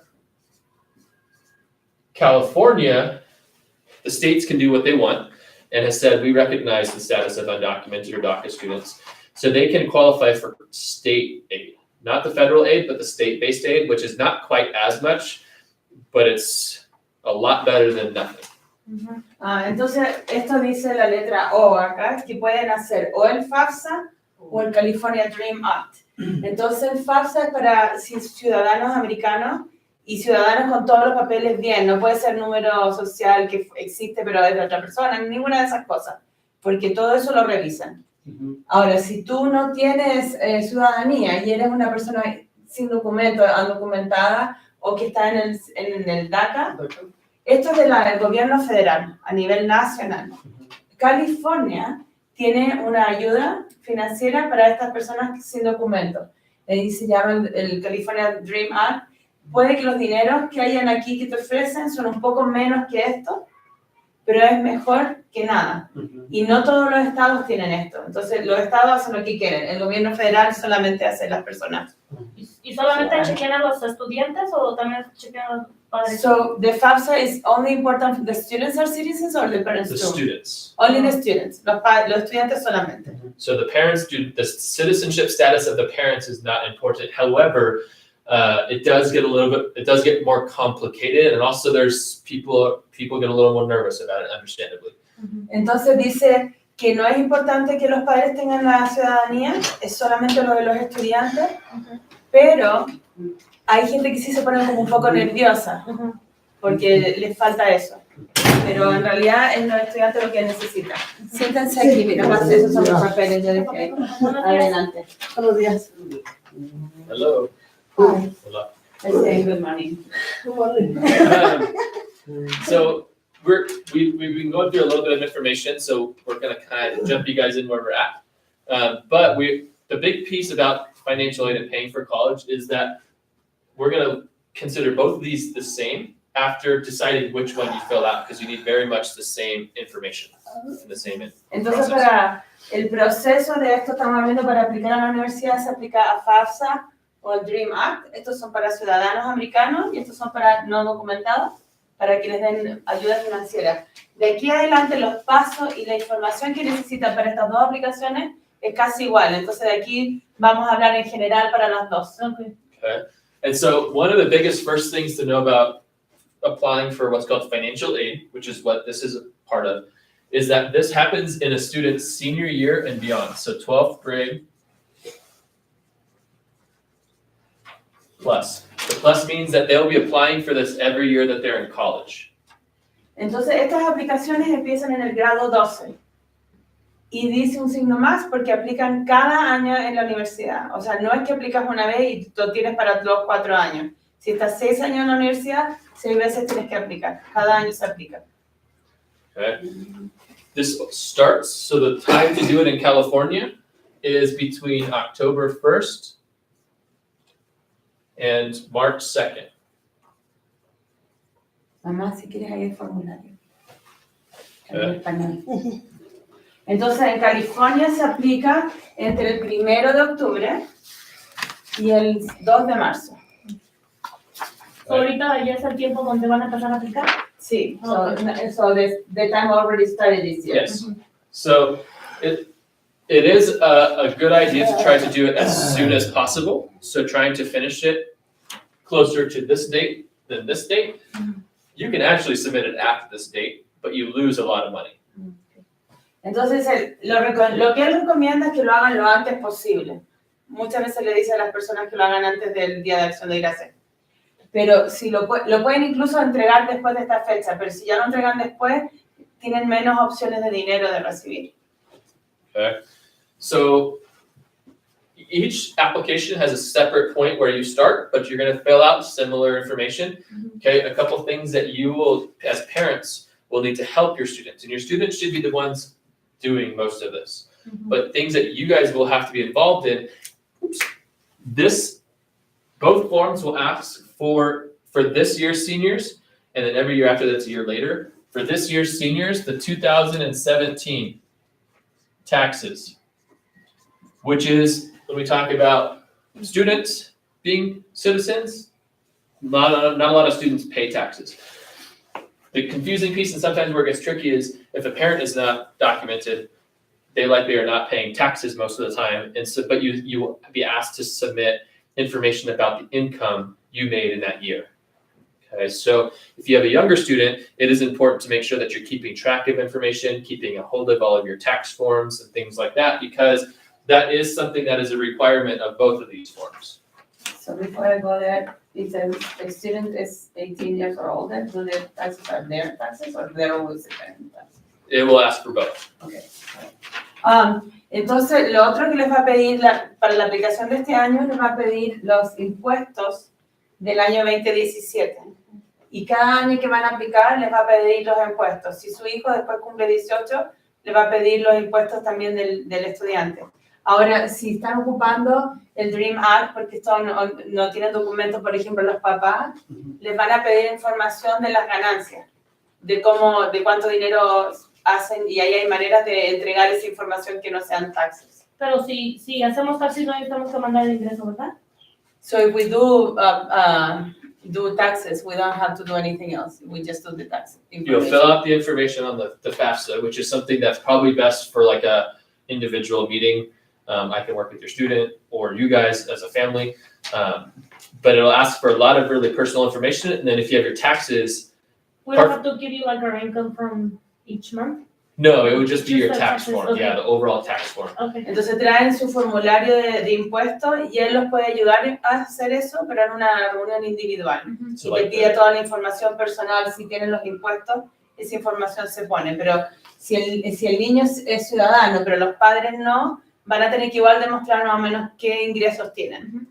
California, the states can do what they want and has said we recognize the status of undocumented or DACA students. So they can qualify for state aid, not the federal aid, but the state-based aid, which is not quite as much, but it's a lot better than nothing. Entonces, esto dice la letra O acá, que pueden hacer o el FAFSA o el California Dream Act. Entonces, el FAFSA es para ciudadanos americanos y ciudadanos con todos los papeles bien. No puede ser número social que existe pero es de otra persona, ninguna de esas cosas, porque todo eso lo revisan. Ahora, si tú no tienes ciudadanía y eres una persona sin documento, undocumentada o que está en el DACA, esto es del gobierno federal, a nivel nacional. California tiene una ayuda financiera para estas personas sin documento. Ahí se llama el California Dream Act. Puede que los dineros que hayan aquí que te ofrecen son un poco menos que esto, pero es mejor que nada. Y no todos los estados tienen esto. Entonces, los estados hacen lo que quieren. El gobierno federal solamente hace las personas. ¿Y solamente chequean a los estudiantes o también chequean a los padres? So, the FAFSA is only important for the students are citizens or the parents The too? students. Only the students. Los estudiantes solamente. So the parents the citizenship status of the parents is not important. However, it does get more complicated, and also there's people get a little more nervous about it, understandably. Entonces dice que no es importante que los padres tengan la ciudadanía, es solamente lo de los estudiantes, pero hay gente que sí se pone como un poco nerviosa, porque les falta eso. Pero en realidad es los estudiantes lo que necesitan. Siéntense aquí, mira, esos son los papeles, ya dejé. Adelante. Buenos días. Hello. Hi. Hola. I say good morning. So we've been going through a little bit of information, so we're gonna kind of jump you guys in where we're at. But the big piece about financial aid and paying for college is that we're gonna consider both of these the same after deciding which one you fill out, because you need very much the same information and the same Entonces, process. para el proceso de esto estamos viendo para aplicar a la universidad se aplica a FAFSA o el Dream Act. Estos son para ciudadanos americanos y estos son para no documentados, para que les den ayuda financiera. De aquí adelante los pasos y la información que necesitan para estas dos aplicaciones es casi igual. Entonces de aquí vamos a hablar en general para las dos. Okay. And so one of the biggest first things to know about applying for what's called financial aid, which is what this is a part of, is that this happens in a student's senior year and beyond. So 12th grade plus. The plus means that they'll be applying for this every year that they're in college. Entonces estas aplicaciones empiezan en el grado 12. Y dice un signo más porque aplican cada año en la universidad. O sea, no es que aplicas una vez y lo tienes para los 4 años. Si estás 6 años en la universidad, 6 veces tienes que aplicar. Cada año se aplica. Okay. this starts, so the time to do it in California is between October 1st and March 2nd. Mamá, si quieres ahí el formulario. En Okay. español. Entonces, en California se aplica entre el 1 de octubre y el 2 de marzo. So, ahorita ya es el tiempo donde van a empezar a aplicar. Sí, so the time already started this year. Yes. So it is a good idea to try to do it as soon as possible. So trying to finish it closer to this date than this date. You can actually submit it after this date, but you lose a lot of money. Entonces, lo que él recomienda es que lo hagan lo antes posible. Muchas veces le dice a las personas que lo hagan antes del Día de Acción de Gracias. Pero si lo pueden incluso entregar después de esta fecha, pero si ya lo entregan después, tienen menos opciones de dinero de recibir. Okay. So each application has a separate point where you start, but you're going to fill out similar information. Okay. A couple things that you will, as parents, will need to help your students, and your students should be the ones doing most of this. But things that you guys will have to be involved in. Both forms will ask for this year's seniors, and then every year after that's a year later. For this year's seniors, the 2017 taxes, which is when we talk about students being citizens, not a lot of students pay taxes. The confusing piece, and sometimes where it gets tricky, is if a parent is not documented, they likely are not paying taxes most of the time, and so but you will be asked to submit information about the income you made in that year. Okay, so if you have a younger student, it is important to make sure that you're keeping track of information, keeping a hold of all of your tax forms and things like that, because that is something that is a requirement of both of these forms. So before I go there, if the student is 18 years or older, do their taxes are their taxes or they're always the parent taxes? It will ask for both. Okay. Entonces, lo otro que les va a pedir para la aplicación de este año, les va a pedir los impuestos del año 2017. Y cada año que van a aplicar, les va a pedir los impuestos. Si su hijo después cumple 18, les va a pedir los impuestos también del estudiante. Ahora, si están ocupando el Dream Act, porque no tienen documentos, por ejemplo, los papás, les van a pedir información de las ganancias, de cuánto dinero hacen, y ahí hay maneras de entregar esa información que no sean taxes. Pero si hacemos taxis no necesitamos que mandar el ingreso, ¿verdad? So if we do taxes, we don't have to do anything else. We just do the tax You'll information. fill out the information on the FAFSA, which is something that's probably best for like a individual meeting. I can work with your student or you guys as a family, but it'll ask for a lot of really personal information. And then if you have your taxes, We don't have to give you like our income from each month? no, it would just be Just your the tax taxes, form. okay. Yeah, the overall tax form. Okay. Entonces traen su formulario de impuestos y él los puede ayudar a hacer eso, pero en una reunión individual. So Y te like pide toda la información personal, si tienen los impuestos, esa información se pone. Pero si el niño es ciudadano, pero los padres no, van a tener que igual demostrar más o menos qué ingresos tienen.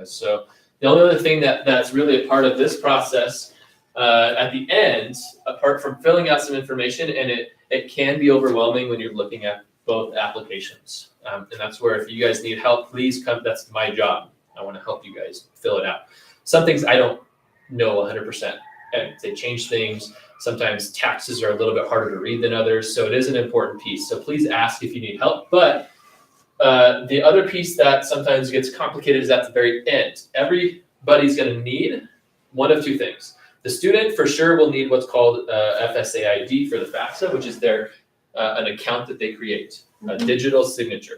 So the only other thing that's really a part of this process at the end, apart from filling out some information, and it can be overwhelming when you're looking at both applications. And that's where if you guys need help, please come. That's my job. I want to help you guys fill it out. Some things I don't know 100%. And they change things. Sometimes taxes are a little bit harder to read than others. So it is an important piece. So please ask if you need help. But the other piece that sometimes gets complicated is at the very end. Everybody's going to need one of two things. The student for sure will need what's called FSAID for the FAFSA, which is their an account that they create, a digital signature.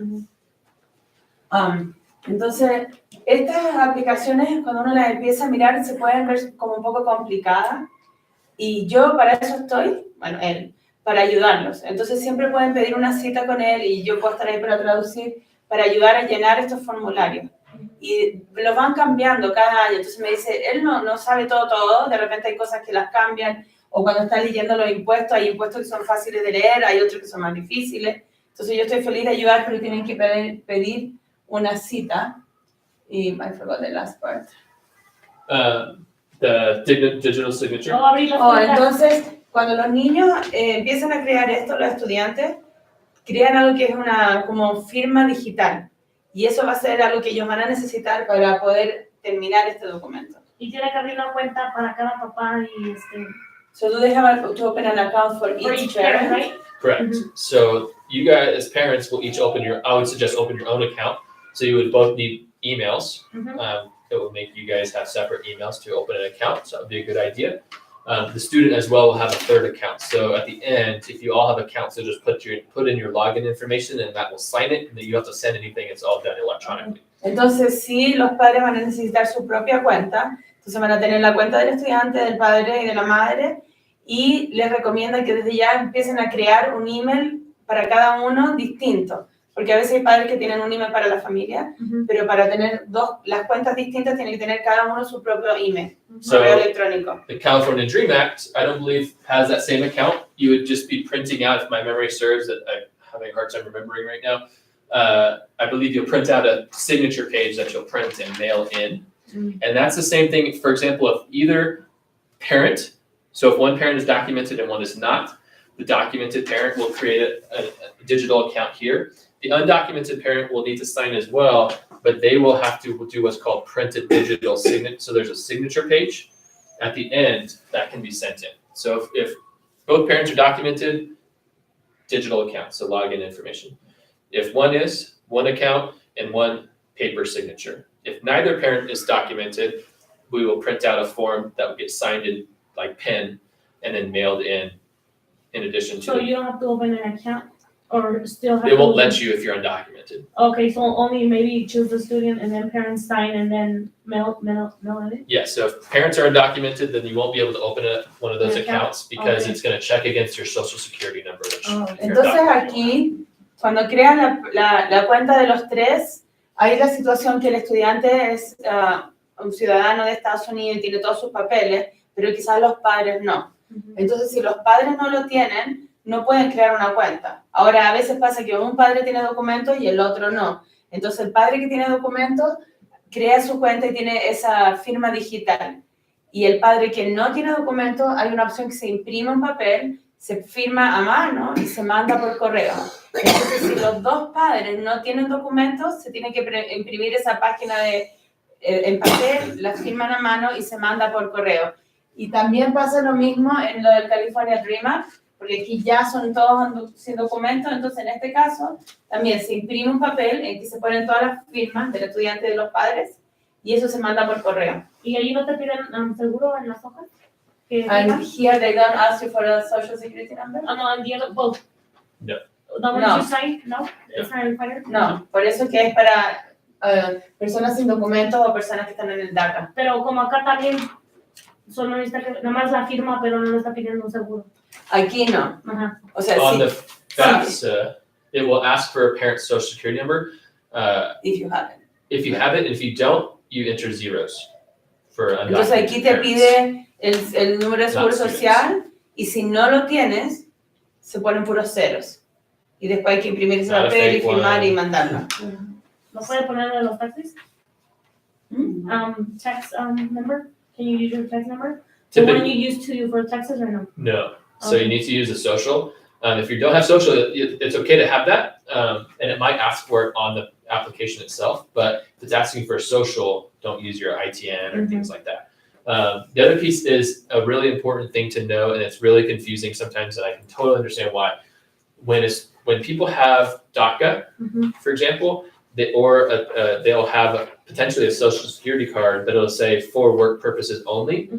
Entonces, estas aplicaciones, cuando uno las empieza a mirar, se pueden ver como un poco complicadas. Y yo para eso estoy, bueno, él, para ayudarlos. Entonces siempre pueden pedir una cita con él y yo puedo estar ahí para traducir, para ayudar a llenar estos formularios. Y los van cambiando cada año. Entonces me dice, él no sabe todo, de repente hay cosas que las cambian, o cuando está leyendo los impuestos, hay impuestos que son fáciles de leer, hay otros que son más difíciles. Entonces yo estoy feliz de ayudar, pero tienen que pedir una cita. Y I forgot the last part. The digital signature. Abrir la cuenta. Entonces, Cuando los niños empiezan a crear esto, los estudiantes crean algo que es una como firma digital. Y eso va a ser algo que ellos van a necesitar para poder terminar este documento. Y tiene que abrir una cuenta para cada papá y So do they have to open an account for each parent? right? Correct. So you guys, as parents, will each I would suggest open your own account. So you would both need emails. It will make you guys have separate emails to open an account. So that would be a good idea. The student as well will have a third account. So at the end, if you all have accounts, you'll just put in your login information and that will sign it. And then you have to send anything. It's all done electronically. Entonces, sí, los padres van a necesitar su propia cuenta. Entonces van a tener la cuenta del estudiante, del padre y de la madre. Y les recomienda que desde ya empiecen a crear un email para cada uno distinto. Porque a veces hay padres que tienen un email para la familia, pero para tener las cuentas distintas tienen que tener cada uno su propio email, correo electrónico. The California Dream Act, I don't believe has that same account. You would just be printing out, if my memory serves, that I'm having a hard time remembering right now. I believe you'll print out a signature page that you'll print and mail in. And that's the same thing, for example, if either parent, so if one parent is documented and one is not, the documented parent will create a digital account here. The undocumented parent will need to sign as well, but they will have to do what's called printed digital signature. So there's a signature page at the end that can be sent in. So if both parents are documented, digital account, so login information. If one is, one account and one paper signature. If neither parent is documented, we will print out a form that will get signed in like pen and then mailed in addition to. So you don't have to open an account or still have They won't let you if you're undocumented. Okay, so only maybe choose the student and then parents sign and then mail it in? Yeah, so if parents are undocumented, then you won't be able to open one of those accounts because it's going to check against your social security number. Which Entonces aquí, cuando crean la cuenta de los tres, hay la situación que el estudiante es un ciudadano de Estados Unidos y tiene todos sus papeles, pero quizás los padres no. Entonces, si los padres no lo tienen, no pueden crear una cuenta. Ahora, a veces pasa que un padre tiene documentos y el otro no. Entonces, el padre que tiene documentos crea su cuenta y tiene esa firma digital. Y el padre que no tiene documentos, hay una opción que se imprime un papel, se firma a mano y se manda por correo. Entonces, si los dos padres no tienen documentos, se tiene que imprimir esa página en papel, la firman a mano y se manda por correo. Y también pasa lo mismo en lo del California Dream Act, porque aquí ya son todos sin documentos, entonces en este caso también se imprime un papel en que se ponen todas las firmas del estudiante y de los padres y eso se manda por correo. ¿Y ahí no te piden seguro en las hojas? And here they don't ask you for a social security number? Oh, no, and the other, both. No. The one No. you sign, no? It's not required? No, por eso que es para personas sin documentos o personas que están en el DACA. Pero como acá también solo necesita que, nada más la firma, pero no le está pidiendo un seguro. Aquí no. Ajá. O sea, on sí, the FAFSA, it will ask for a parent's social security number. if you have it. If you have it, and if you don't, you enter zeros for undocumented Entonces aquí te parents. pide el número de seguro Not students. social y si no lo tienes, se ponen puros ceros. Y después hay que imprimir ese Not a papel y fake firmar one. y mandarlo. ¿No puede poner de los taxis? Tax number? Can you use your tax number? The one Typically, you used to for taxes or no? no. So you Okay. need to use a social. If you don't have social, it's okay to have that, and it might ask for it on the application itself. But if it's asking for a social, don't use your ITN or things like that. The other piece is a really important thing to know, and it's really confusing sometimes, and I can totally understand why. When people have DACA, for example, they'll have potentially a social security card that will say for work purposes only.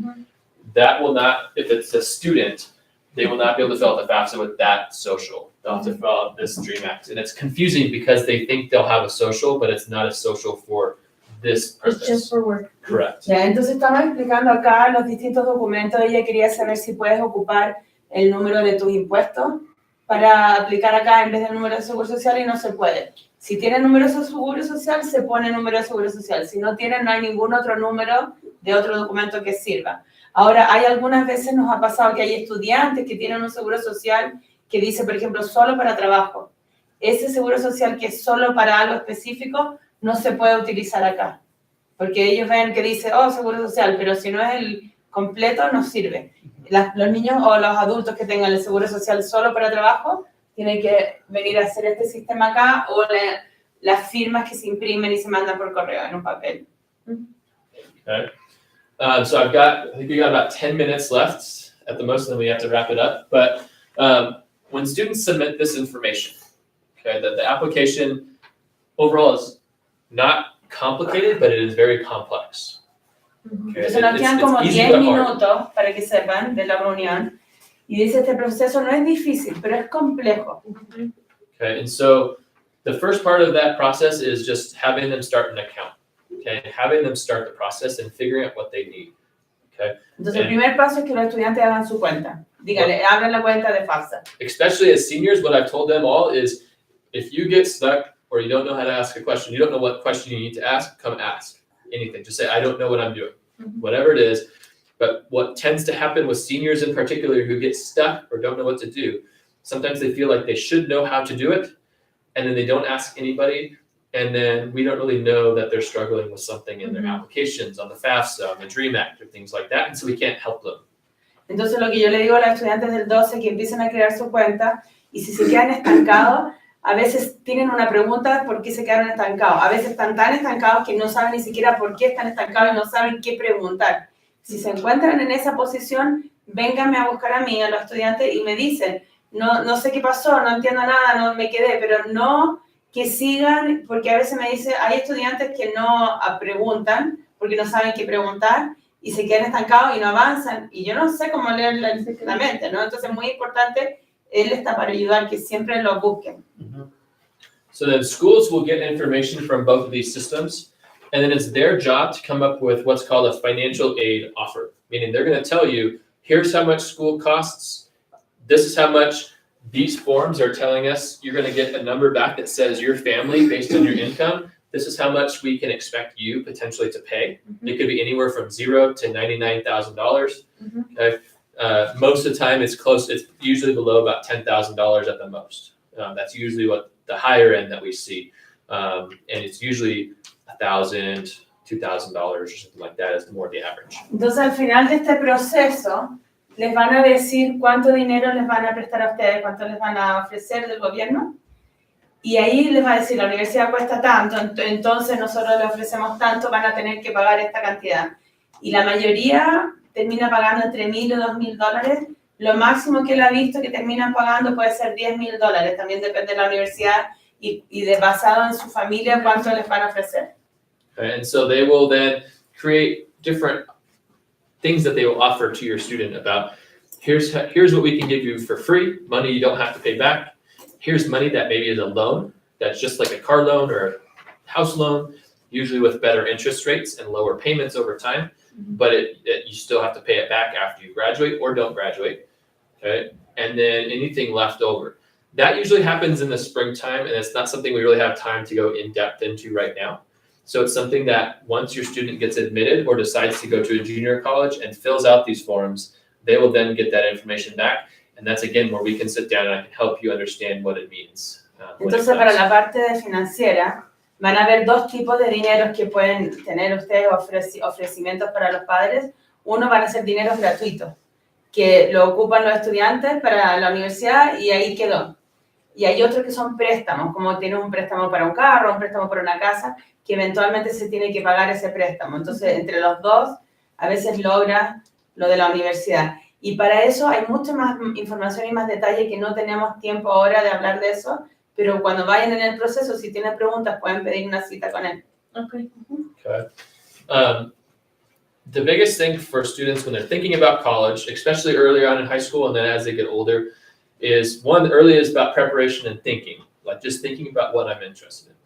That will not, if it's a student, they will not be able to fill out the FAFSA with that social. They'll have to fill out this DREAM Act. And it's confusing because they think they'll have a social, but it's not a social for this It's purpose. just for work. Correct. Ya, entonces estamos explicando acá los distintos documentos. Ella quería saber si puedes ocupar el número de tus impuestos para aplicar acá en vez del número de seguro social y no se puede. Si tienen número de seguro social, se pone número de seguro social. Si no tienen, no hay ningún otro número de otro documento que sirva. Ahora, hay algunas veces nos ha pasado que hay estudiantes que tienen un seguro social que dice, por ejemplo, solo para trabajo. Ese seguro social que es solo para algo específico no se puede utilizar acá. Porque ellos ven que dice, oh, seguro social, pero si no es el completo, no sirve. los niños o los adultos que tengan el seguro social solo para trabajo tienen que venir a hacer este sistema acá o las firmas que se imprimen y se mandan por correo en un papel. Okay. So I think we got about 10 minutes left at the most, and then we have to wrap it up. But when students submit this information, okay, the application overall is not complicated, but it is very complex. Okay, Entonces nos quedan como easy 10 but hard. minutos para que sepan de la reunión. Y dice, este proceso no es difícil, pero es complejo. Okay, and so the first part of that process is just having them start an account. Okay, having them start the process and figuring out what they need. Okay. Entonces el primer paso es que los estudiantes hagan su cuenta. Díganle, abran la cuenta de FAFSA. Especially as seniors, what I've told them all is, if you get stuck or you don't know how to ask a question, you don't know what question you need to ask, come ask anything. Just say, I don't know what I'm doing, whatever it is. But what tends to happen with seniors in particular who get stuck or don't know what to do, sometimes they feel like they should know how to do it, and then they don't ask anybody, and then we don't really know that they're struggling with something in their applications, on the FAFSA, on the DREAM Act, or things like that, and so we can't help them. Entonces lo que yo le digo a los estudiantes del 12 que empiecen a crear su cuenta, y si se quedan estancados, a veces tienen una pregunta por qué se quedaron estancados. A veces están tan estancados que no saben ni siquiera por qué están estancados y no saben qué preguntar. Si se encuentran en esa posición, vénganme a buscar a mí, a los estudiantes, y me dicen, no sé qué pasó, no entiendo nada, no me quedé, pero no que sigan, porque a veces me dicen, hay estudiantes que no preguntan, porque no saben qué preguntar, y se quedan estancados y no avanzan, y yo no sé cómo leer la mente, ¿no? Entonces es muy importante, él está para ayudar, que siempre lo busquen. So then schools will get information from both of these systems, and then it's their job to come up with what's called a financial aid offer, meaning they're going to tell you, here's how much school costs, this is how much these forms are telling us you're going to get a number back that says your family, based on your income, this is how much we can expect you potentially to pay. It could be anywhere from $0 to $99,000. Okay. Most of the time it's usually below about $10,000 at the most. That's usually what the higher end that we see. And it's usually $1,000, $2,000 or something like that is more the average. Entonces al final de este proceso, les van a decir cuánto dinero les van a prestar a ustedes, cuánto les van a ofrecer del gobierno. Y ahí les va a decir, la universidad cuesta tanto, entonces nosotros le ofrecemos tanto, van a tener que pagar esta cantidad. Y la mayoría termina pagando entre $1,000 y $2,000. Lo máximo que él ha visto que terminan pagando puede ser $10,000. También depende de la universidad y de basado en su familia cuánto les van a ofrecer. And so they will then create different things that they will offer to your student about, here's what we can give you for free, money you don't have to pay back. Here's money that maybe is a loan, that's just like a car loan or a house loan, usually with better interest rates and lower payments over time, but you still have to pay it back after you graduate or don't graduate, okay? And then anything left over. That usually happens in the springtime, and it's not something we really have time to go in depth into right now. So it's something that once your student gets admitted or decides to go to a junior college and fills out these forms, they will then get that information back. And that's, again, where we can sit down and I can help you understand what it means. Entonces, para la parte de financiera, van a haber dos tipos de dineros que pueden tener ustedes ofrecimientos para los padres. Uno van a ser dineros gratuitos, que lo ocupan los estudiantes para la universidad y ahí quedó. Y hay otros que son préstamos, como tienes un préstamo para un carro, un préstamo para una casa, que eventualmente se tiene que pagar ese préstamo. Entonces, entre los dos, a veces logra lo de la universidad. Y para eso hay mucha más información y más detalle que no tenemos tiempo ahora de hablar de eso, pero cuando vayan en el proceso, si tienen preguntas, pueden pedir una cita con él. Okay. The biggest thing for students when they're thinking about college, especially early on in high school and then as they get older, is one, early is about preparation and thinking, like just thinking about what I'm interested in.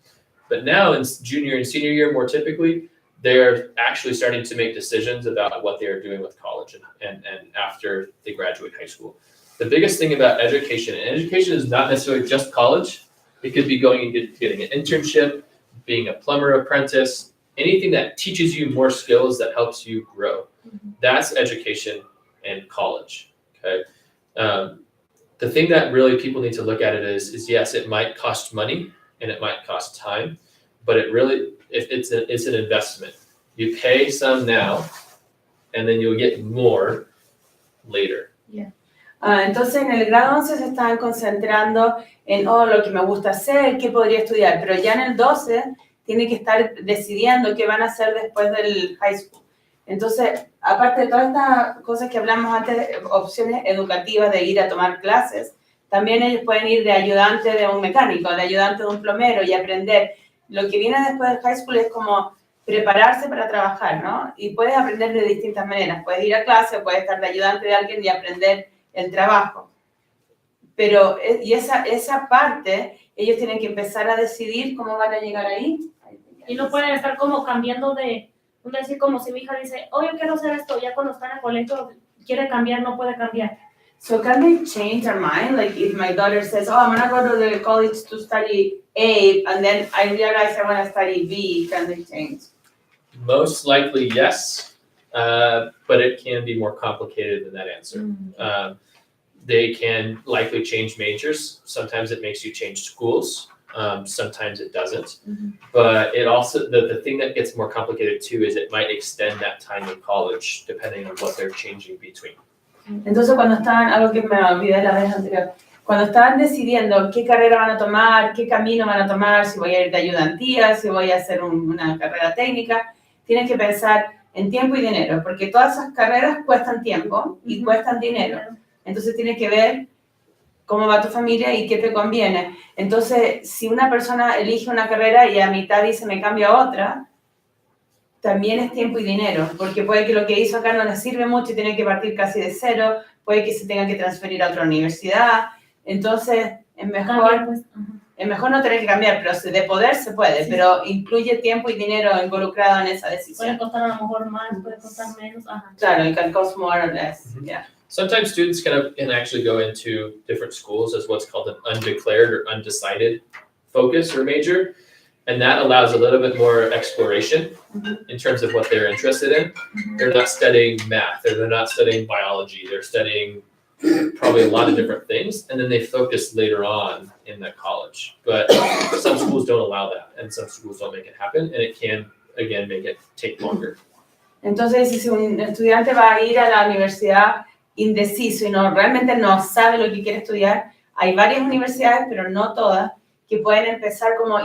But now in junior and senior year, more typically, they're actually starting to make decisions about what they're doing with college and after they graduate high school. The biggest thing about education, and education is not necessarily just college. It could be going and getting an internship, being a plumber apprentice, anything that teaches you more skills that helps you grow. That's education and college, okay? The thing that really people need to look at it is yes, it might cost money and it might cost time, but it really, it's an investment. You pay some now, and then you'll get more later. Entonces en el grado 11 se estaban concentrando en lo que me gusta hacer, qué podría estudiar, pero ya en el 12 tienen que estar decidiendo qué van a hacer después del high school. Entonces, aparte de todas estas cosas que hablamos antes, opciones educativas de ir a tomar clases, también ellos pueden ir de ayudante de un mecánico, de ayudante de un plomero y aprender. Lo que viene después del high school es como prepararse para trabajar, ¿no? Y puedes aprender de distintas maneras. Puedes ir a clase, puedes estar de ayudante de alguien y aprender el trabajo. Pero, y esa parte, ellos tienen que empezar a decidir cómo van a llegar ahí. Y no pueden estar como cambiando de, decir como si mi hija dice, oh, yo quiero hacer esto, ya cuando está en el colegio quiere cambiar, no puede cambiar. So can they change their mind? Like if my daughter says, oh, I'm gonna go to the college to study A, and then I realize I want to study B, can they change? Most likely, yes, but it can be more complicated than that answer. They can likely change majors. Sometimes it makes you change schools. Sometimes it doesn't. But it also, the thing that gets more complicated too is it might extend that time in college depending on what they're changing between. Entonces cuando estaban, algo que me olvidé la vez anterior, cuando estaban decidiendo qué carrera van a tomar, qué camino van a tomar, si voy a ir de ayudantía, si voy a hacer una carrera técnica, tienen que pensar en tiempo y dinero, porque todas esas carreras cuestan tiempo y cuestan dinero. Entonces tienes que ver cómo va tu familia y qué te conviene. Entonces, si una persona elige una carrera y a mitad dice me cambio a otra, también es tiempo y dinero, porque puede que lo que hizo acá no le sirve mucho y tiene que partir casi de cero, puede que se tenga que transferir a otra universidad. Entonces, es mejor no tener que cambiar, pero de poder se puede, pero incluye tiempo y dinero involucrado en esa decisión. Puede costar a lo mejor más, puede costar menos. Claro, it can cost more or less, yeah. Sometimes students can actually go into different schools as what's called an undeclared or undecided focus or major. And that allows a little bit more exploration in terms of what they're interested in. They're not studying math, or they're not studying biology. They're studying probably a lot of different things, and then they focus later on in that college. But some schools don't allow that, and some schools don't make it happen, and it can, again, make it take longer. Entonces, si un estudiante va a ir a la universidad indeciso y realmente no sabe lo que quiere estudiar, hay varias universidades, pero no todas, que pueden empezar como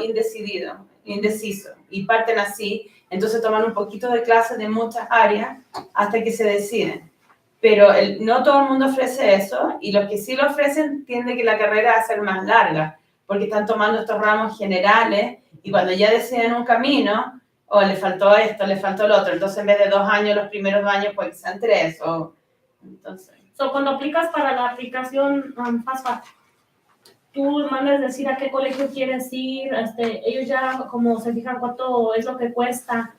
indeciso, y parten así, entonces toman un poquito de clases de muchas áreas hasta que se deciden. Pero no todo el mundo ofrece eso, y los que sí lo ofrecen tienden que la carrera va a ser más larga, porque están tomando estos ramos generales, y cuando ya deciden un camino, le faltó esto, le faltó lo otro, entonces en vez de 2 años, los primeros 2 años pues que sean 3, entonces. Cuando aplicas para la aplicación FAFSA, tú mandas decir a qué colegio quieres ir, ellos ya como se fijan cuánto es lo que cuesta,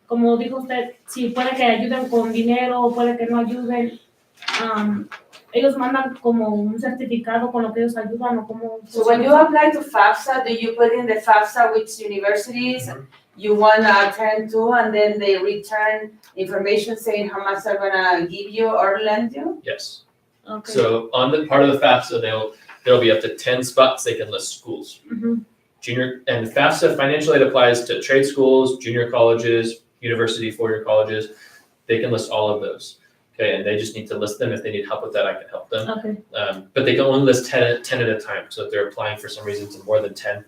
como dijo usted, si puede que ayuden con dinero o puede que no ayuden, ellos mandan como un certificado con lo que ellos ayudan o como. So when you apply to FAFSA, do you put in the FAFSA which universities you want to attend to, and then they return information saying how much they're going to give you or lend you? Yes. Okay. So on the part of the FAFSA, there'll be up to 10 spots they can list schools. Junior, and FAFSA financial aid applies to trade schools, junior colleges, university four-year colleges. They can list all of those. Okay, and they just need to list them. If they need help with that, I can help them. Okay. But they can only list 10 at a time. So if they're applying for some reason to more than 10,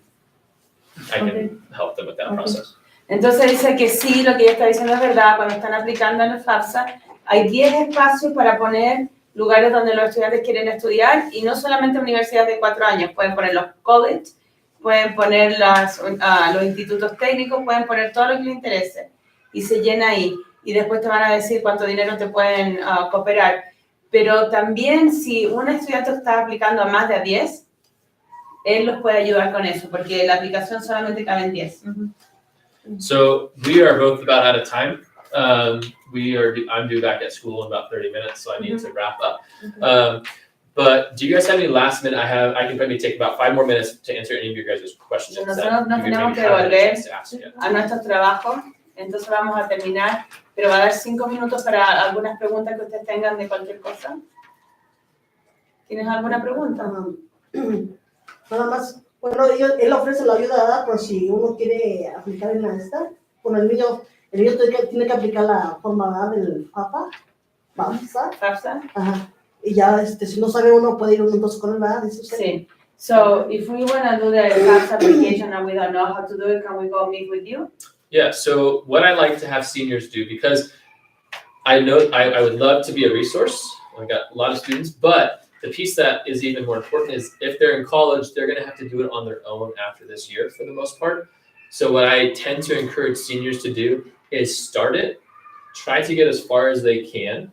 I can help them with that process. Entonces dice que sí, lo que ella está diciendo es verdad. Cuando están aplicando en el FAFSA, hay 10 espacios para poner lugares donde los estudiantes quieren estudiar, y no solamente universidades de 4 años, pueden poner los college, pueden poner los institutos técnicos, pueden poner todo lo que les interese, y se llena ahí, y después te van a decir cuánto dinero te pueden cooperar. Pero también si un estudiante está aplicando a más de 10, él los puede ayudar con eso, porque la aplicación solamente cabe en 10. So we are both about out of time. I'm due back at school in about 30 minutes, so I need to wrap up. But do you guys have any last minute? I can probably take about 5 more minutes to answer any of your guys' questions. Nosotros nos tenemos que volver a nuestros trabajos, entonces vamos a terminar, pero va a dar 5 minutos para algunas preguntas que ustedes tengan de cualquier cosa. ¿Tienes alguna pregunta? Nada más, bueno, él ofrece la ayuda, ¿verdad? Por si uno quiere aplicar en la esta. Bueno, el niño tiene que aplicar la forma, ¿verdad? Del papá. FAFSA. Ajá. Y ya, si no sabe uno, puede ir uno entonces con él, ¿verdad? Dice usted. Sí. So if we want to do the FAFSA application and we don't know how to do it, can we go meet with you? Yeah, so what I like to have seniors do, because I know I would love to be a resource. I got a lot of students, but the piece that is even more important is if they're in college, they're going to have to do it on their own after this year for the most part. So what I tend to encourage seniors to do is start it, try to get as far as they can,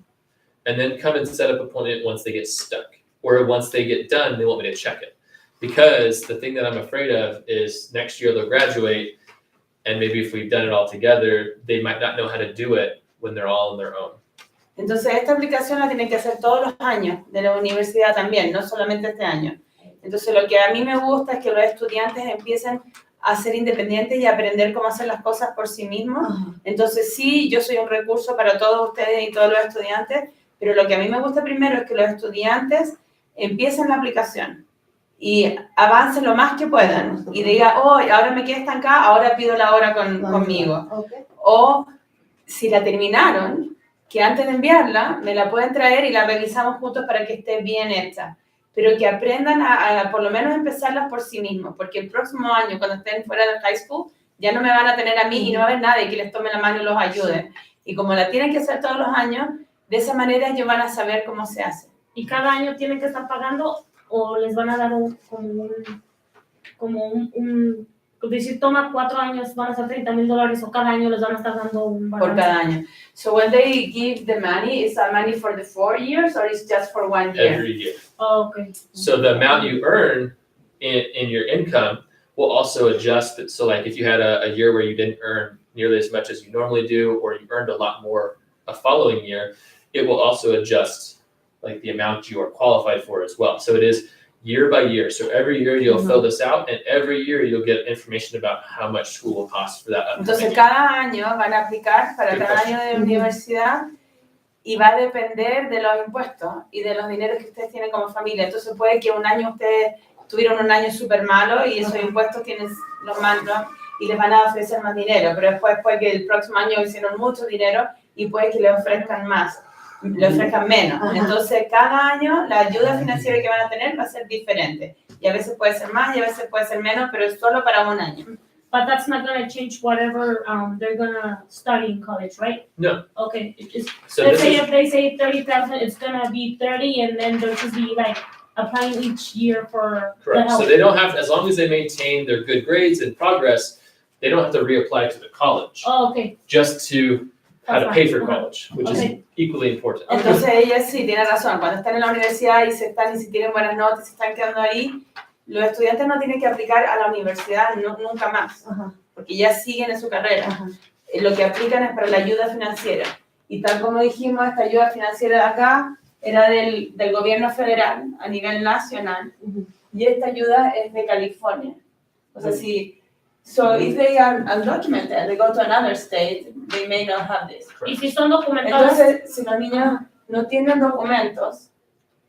and then come and set up an appointment once they get stuck. Or once they get done, they want me to check it. Because the thing that I'm afraid of is next year they'll graduate, and maybe if we've done it all together, they might not know how to do it when they're all on their own. Entonces esta aplicación la tienen que hacer todos los años de la universidad también, no solamente este año. Entonces lo que a mí me gusta es que los estudiantes empiecen a ser independientes y aprender cómo hacer las cosas por sí mismos. Entonces sí, yo soy un recurso para todos ustedes y todos los estudiantes, pero lo que a mí me gusta primero es que los estudiantes empiecen la aplicación y avancen lo más que puedan y digan, oh, ahora me quedé estancada, ahora pido la hora conmigo. Okay. O si la terminaron, que antes de enviarla me la pueden traer y la revisamos juntos para que esté bien hecha. Pero que aprendan a por lo menos empezarlas por sí mismos, porque el próximo año, cuando estén fuera del high school, ya no me van a tener a mí y no va a haber nadie que les tome la mano y los ayude. Y como la tienen que hacer todos los años, de esa manera ellos van a saber cómo se hace. ¿Y cada año tienen que estar pagando o les van a dar decir, toma 4 años, van a ser $30,000 o cada año les van a estar dando un balance? Por cada año. So when they give the money, is that money for the 4 years or is just for 1 year? Every year. Oh, okay. So the amount you earn in your income will also adjust. So like if you had a year where you didn't earn nearly as much as you normally do, or you earned a lot more a following year, it will also adjust like the amount you are qualified for as well. So it is year by year. So every year you'll fill this out, and every year you'll get information about how much school will cost for that upcoming Entonces year. cada año van a aplicar para Good cada question. año de universidad y va a depender de los impuestos y de los dineros que ustedes tienen como familia. Entonces puede que un año ustedes tuvieron un año súper malo y esos impuestos quienes los mandan y les van a ofrecer más dinero, pero después puede que el próximo año hicieron mucho dinero y puede que le ofrezcan más, le ofrezcan menos. Ajá. Entonces cada año la ayuda financiera que van a tener va a ser diferente y a veces puede ser más y a veces puede ser menos, pero es solo para un año. But that's not going to change whatever they're going to study in college, right? No. Okay. So Let's this say is, if they say 30,000, it's going to be 30, and then there'll just be like applying each year for the correct. help. So they don't have, as long as they maintain their good grades and progress, they don't have to reapply to the college Oh, okay. just to how to That's pay fine. for college, which is Okay. equally important. Entonces ella sí tiene razón, cuando están en la universidad y si tienen buenas notas, se están quedando ahí, los estudiantes no tienen que aplicar a la universidad nunca más, Ajá. porque ya siguen en su carrera. Ajá. Lo que aplican es para la ayuda financiera. Y tal como dijimos, esta ayuda financiera de acá era del gobierno federal a nivel nacional, y esta ayuda es de California. O sea, so if they are undocumented, they go to another state, they may not have this. Y si son documentados, Entonces, si los niños no tienen documentos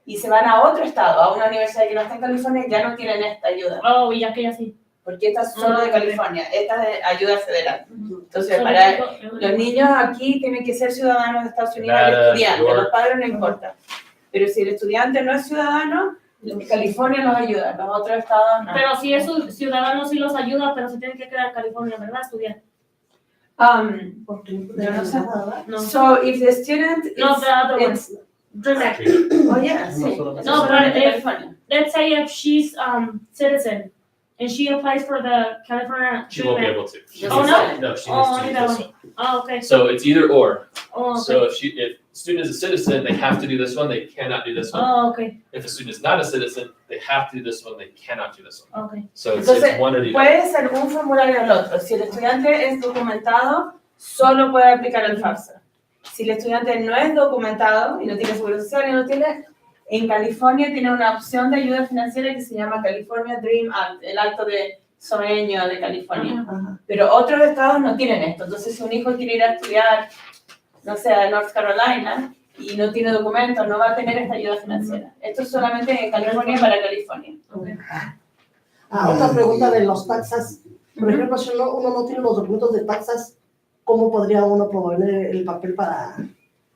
y se van a otro estado, a una universidad que no está en California, ya no tienen esta ayuda, oh, y aquella sí. porque esta es solo de California, esta es de ayuda federal. Entonces, So para they- los niños aquí tienen que ser ciudadanos de Estados Unidos, el Nevada, estudiante, New York. los padres no importa. Pero si el estudiante no es ciudadano, California los ayuda, los otros estados no. Pero si es un ciudadano, sí los ayuda, pero se tienen que quedar en California, ¿verdad? Estudiar. Porque Yo no sé. ¿verdad? No. So, if the student is... No, the other one. it's- Direct. Oh, yeah, sí. No, Solamente but if- California. Let's say if she's citizen and she applies for the California She won't be Dream able to. She Oh, needs no? to- No, she Oh, needs to do no. this one. Oh, okay. So it's either or. Oh, okay. So if student is a citizen, they have to do this one, they cannot do this one. Oh, okay. If a student is not a citizen, they have to do this one, they cannot do this one. Okay. So it's Entonces, one or the other. puede ser un formulario o el otro. Si el estudiante es documentado, solo puede aplicar el FAFSA. Si el estudiante no es documentado y no tiene seguro social y no tiene, en California tiene una opción de ayuda financiera que se llama California Dream Act, el acto de sueño de California. Ajá. Pero otros estados no tienen esto. Entonces, si un hijo quiere ir a estudiar, no sé, a North Carolina y no tiene documentos, no va a tener esta ayuda financiera. Esto es solamente en California y para California. Otra pregunta de los taxas. Por ejemplo, si uno no tiene los documentos de taxas, ¿cómo podría uno proveer el papel para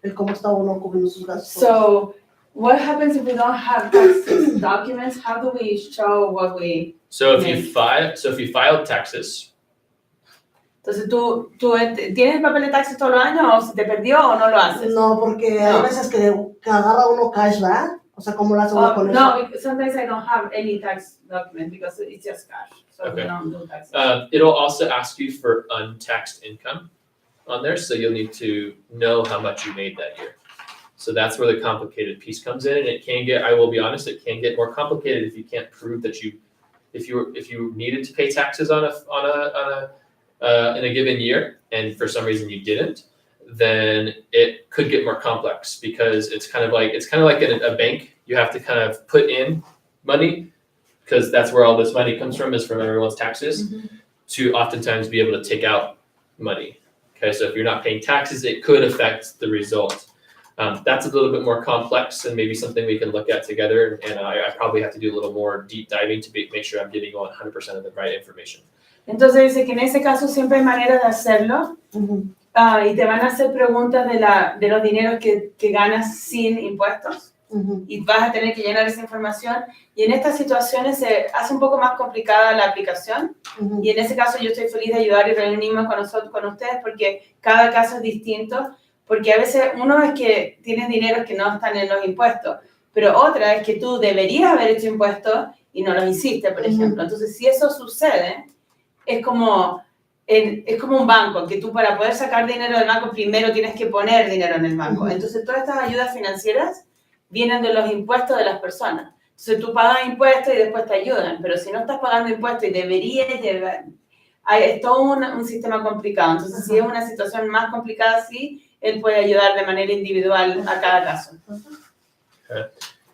el cómo está uno cubriendo sus gastos. So, what happens if we don't have tax documents? How do we show what we... So if you file taxes, Entonces, ¿tú tienes el papel de taxes todos los años o se te perdió o no lo haces? No, porque No. hay veces que agarra uno cash, ¿verdad? O sea, ¿cómo lo hace uno con eso? No, because sometimes I don't have any tax document because it's just cash. So we Okay. don't do taxes. it'll also ask you for untaxed income on there, so you'll need to know how much you made that year. So that's where the complicated piece comes in, and it can get, I will be honest, it can get more complicated if you can't prove that if you needed to pay taxes in a given year, and for some reason you didn't, then it could get more complex because it's kind of like in a bank. You have to kind of put in money because that's where all this money comes from, is from everyone's taxes, to oftentimes be able to take out money. Okay, so if you're not paying taxes, it could affect the result. That's a little bit more complex and maybe something we can look at together. And I probably have to do a little more deep diving to make sure I'm giving you 100% of the right information. Entonces dice que en ese caso siempre hay manera de hacerlo. Y te van a hacer preguntas de los dineros que ganas sin impuestos. Y vas a tener que llenar esa información. Y en estas situaciones se hace un poco más complicada la aplicación. Y en ese caso yo estoy feliz de ayudar y reunirme con ustedes porque cada caso es distinto. Porque a veces uno es que tienes dinero que no están en los impuestos, pero otra es que tú deberías haber hecho impuestos y no los hiciste, por ejemplo. Entonces, si eso sucede, es como un banco, que tú para poder sacar dinero del banco primero tienes que poner dinero en el banco. Entonces, todas estas ayudas financieras vienen de los impuestos de las personas. Entonces, tú pagas impuestos y después te ayudan, pero si no estás pagando impuestos y deberías llevar... Es todo un sistema complicado. Entonces, si es una situación más complicada así, él puede ayudar de manera individual a cada caso. Okay.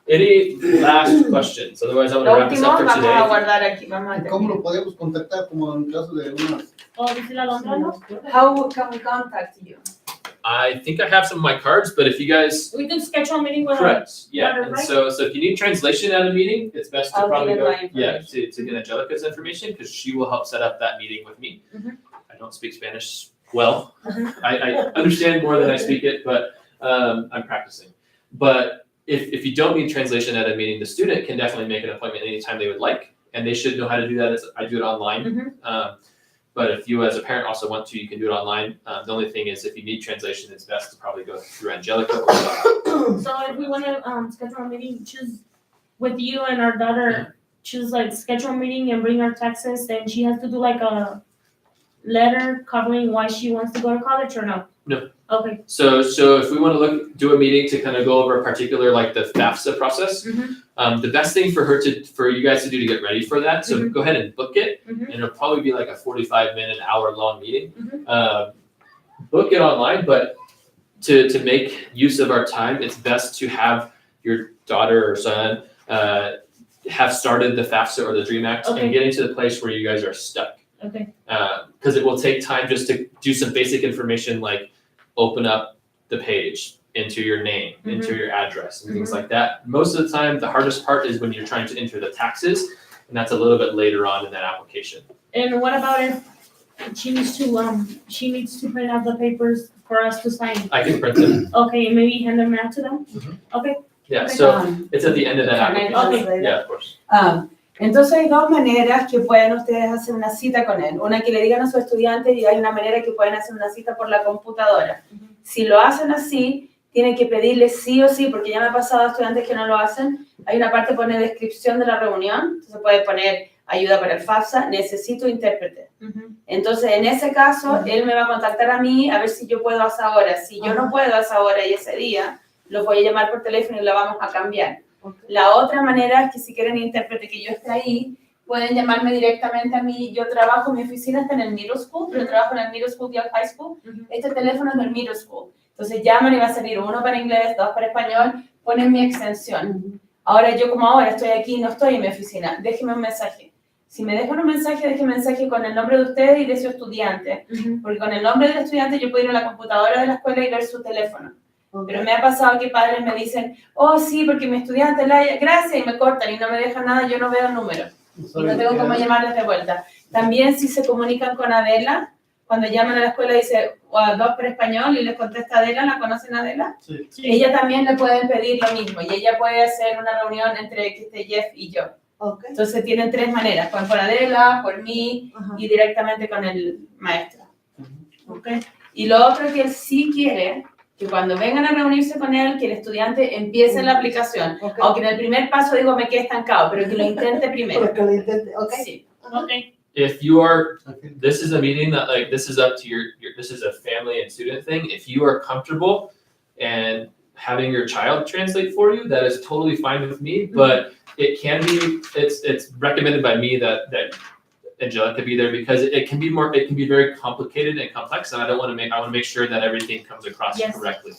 Any last questions? Otherwise, I'm going Lo to wrap this último, up for vamos a today. guardar aquí. Vamos a ¿Cómo terminar. lo podemos contactar como en caso de unas? O decir a Londra, ¿no? How can we contact you? I think I have some of my cards, but if you guys... We could schedule a meeting with Correct. Yeah. Wonder, And right? so if you need translation at a meeting, it's best to I'll probably give go my information. to get Angelica's information because she will help set up that meeting with me. Mhm. I don't speak Spanish well. I understand more than I speak it, but I'm practicing. But if you don't need translation at a meeting, the student can definitely make an appointment anytime they would like, and they should know how to do that. I do it online. But if you as a parent also want to, you can do it online. The only thing is if you need translation, it's best to probably go through Angelica. So if we want to schedule a meeting, choose with you and our daughter, choose like schedule a meeting and bring our taxes, and she has to do like a letter covering why she wants to go to college or no? No. Okay. So if we want to do a meeting to kind of go over a particular like the FAFSA process, the best thing for you guys to do to get ready for that, so go ahead and book it, and it'll probably be like a 45-minute, hour-long meeting. Book it online, but to make use of our time, it's best to have your daughter or son have started the FAFSA or the DREAM Act and getting to the place where you guys are stuck. Okay. Because it will take time just to do some basic information like open up the page, enter your name, enter your address, and things like that. Most of the time, the hardest part is when you're trying to enter the taxes, and that's a little bit later on in that application. And what about if she needs to print out the papers for us to sign? I can print them. Okay, and maybe hand them out to them? Okay. Yeah, Okay. so it's at the end of that Can I application. translate it? Yeah, of course. Entonces hay dos maneras que pueden ustedes hacer una cita con él. Una que le digan a su estudiante y hay una manera que pueden hacer una cita por la computadora. Si lo hacen así, tienen que pedirle sí o sí, porque ya me ha pasado a estudiantes que no lo hacen. Hay una parte que pone descripción de la reunión, entonces puede poner ayuda para el FAFSA, necesito intérprete. Entonces en ese caso, él me va a contactar a mí a ver si yo puedo a esa hora. Si yo no puedo a esa hora y ese día, los voy a llamar por teléfono y lo vamos a cambiar. La otra manera es que si quieren intérprete que yo esté ahí, pueden llamarme directamente a mí. Yo trabajo, mi oficina está en el middle school, pero trabajo en el middle school y el high school. Este teléfono es del middle school. Entonces llaman y va a salir 1 para inglés, 2 para español, ponen mi extensión. Ahora yo como ahora estoy aquí, no estoy en mi oficina, déjenme un mensaje. Si me dejan un mensaje, dejen un mensaje con el nombre de ustedes y de su estudiante. Porque con el nombre del estudiante yo puedo ir a la computadora de la escuela y ver su teléfono. Pero me ha pasado que padres me dicen, oh sí, porque mi estudiante, gracias, y me cortan y no me dejan nada, yo no veo el número. Y no tengo cómo llamarles de vuelta. También si se comunican con Adela cuando llaman a la escuela dice, dos por español y les contesta Adela, ¿la conocen a Adela? Sí. Ella también le pueden pedir lo mismo y ella puede hacer una reunión entre Jeff y yo. Ok. Entonces tienen tres maneras, por Adela, por mí Ajá. y directamente con el maestro. Ok. Y lo otro que él sí quiere, que cuando vengan a reunirse con él, que el estudiante empiece la aplicación. Ok. Aunque en el primer paso digo me quede estancado, pero que lo intente primero. Pero que lo intente, ok. Sí. Ok. If you are, Okay. this is a meeting that like, this is up to your this is a family and student thing. If you are comfortable and having your child translate for you, that is totally fine with me, but it can be, it's recommended by me that Angelica be there because it can be very complicated and complex, and I want to make sure that everything comes across Yes. correctly,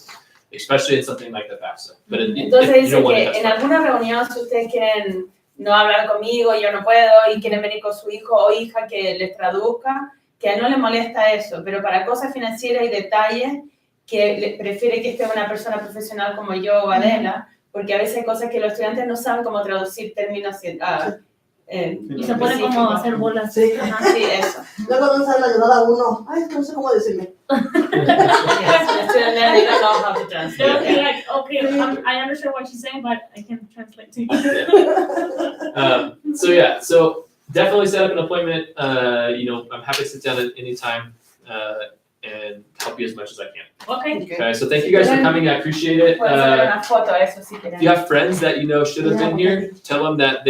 especially in something like the FAFSA. But Entonces if you dice don't want que it, that's en fine. alguna reunión, si ustedes quieren no hablar conmigo, yo no puedo, y quieren venir con su hijo o hija que les traduzca, que a él no le molesta eso, pero para cosas financieras y detalles, que prefiere que esté una persona profesional como yo o Adela, porque a veces hay cosas que los estudiantes no saben cómo traducir términos Y se pone específicos. como a hacer bolas. Sí. Ajá, sí, eso. Luego no saben ayudar a uno. Ay, es que no sé cómo decirle. Yes, the student learning don't know how to translate. They'll be like, okay, I understand what she's saying, but I can't translate to you. So yeah, so definitely set up an appointment. I'm happy to sit down at any time and help you as much as I can. Okay. Okay, so thank you guys for coming. I appreciate it. Pueden sacar una foto de eso si quieren. If you have friends that you know should have been here, tell them that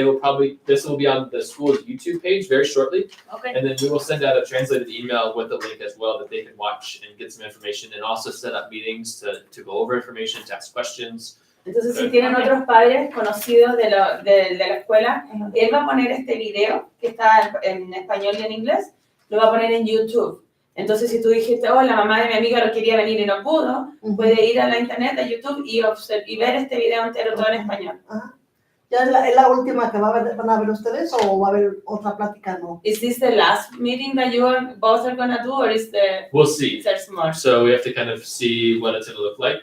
this will be on the school's YouTube page very shortly. Okay. And then we will send out a translated email with a link as well that they can watch and get some information, and also set up meetings to go over information, to ask questions. Entonces, si tienen otros padres conocidos de la escuela, él va a poner este video que está en español y en inglés, lo va a poner en YouTube. Entonces, si tú dijiste, oh, la mamá de mi amiga lo quería venir y no pudo, puede ir a la internet, a YouTube y ver este video entero todo en español. Ajá. ¿Ya es la última que van a ver ustedes o va a haber otra plática? No. Is this the last meeting that you both are going to do, or is We'll see. there's more? So we have to kind of see what it's going to look like.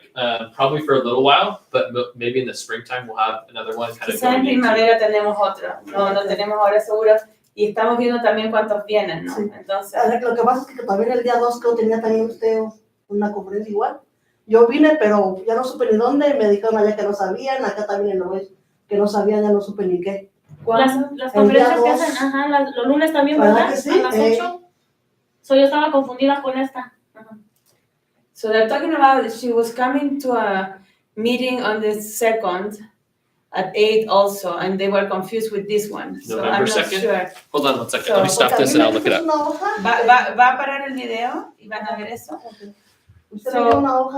Probably for a little while, but maybe in the springtime we'll have another one kind of Quizá en going into. primavera tenemos otro, no tenemos ahora seguro, y estamos viendo también cuántos vienen, ¿no? Sí. Entonces, Lo que pasa es que también el día 2 creo tenía también usted una conferencia igual. Yo vine, pero ya no supe ni dónde, me dijeron allá que no sabían, acá también en Noel, que no sabían, ya no supe ni qué. ¿cuándo? Las El conferencias que día hacen, 2. ajá, los lunes también, ¿Verdad ¿verdad? que sí? A las 8. So yo estaba confundida con esta. So they're talking about she was coming to a meeting on the 2nd at 8 also, and they were confused with this one. So November I'm not 2nd? sure. Hold on one second. So- Let me stop Porque a this mí and me I'll look it puso up. una hoja. Va a parar el video y van a ver eso. Usted So- me dio una hoja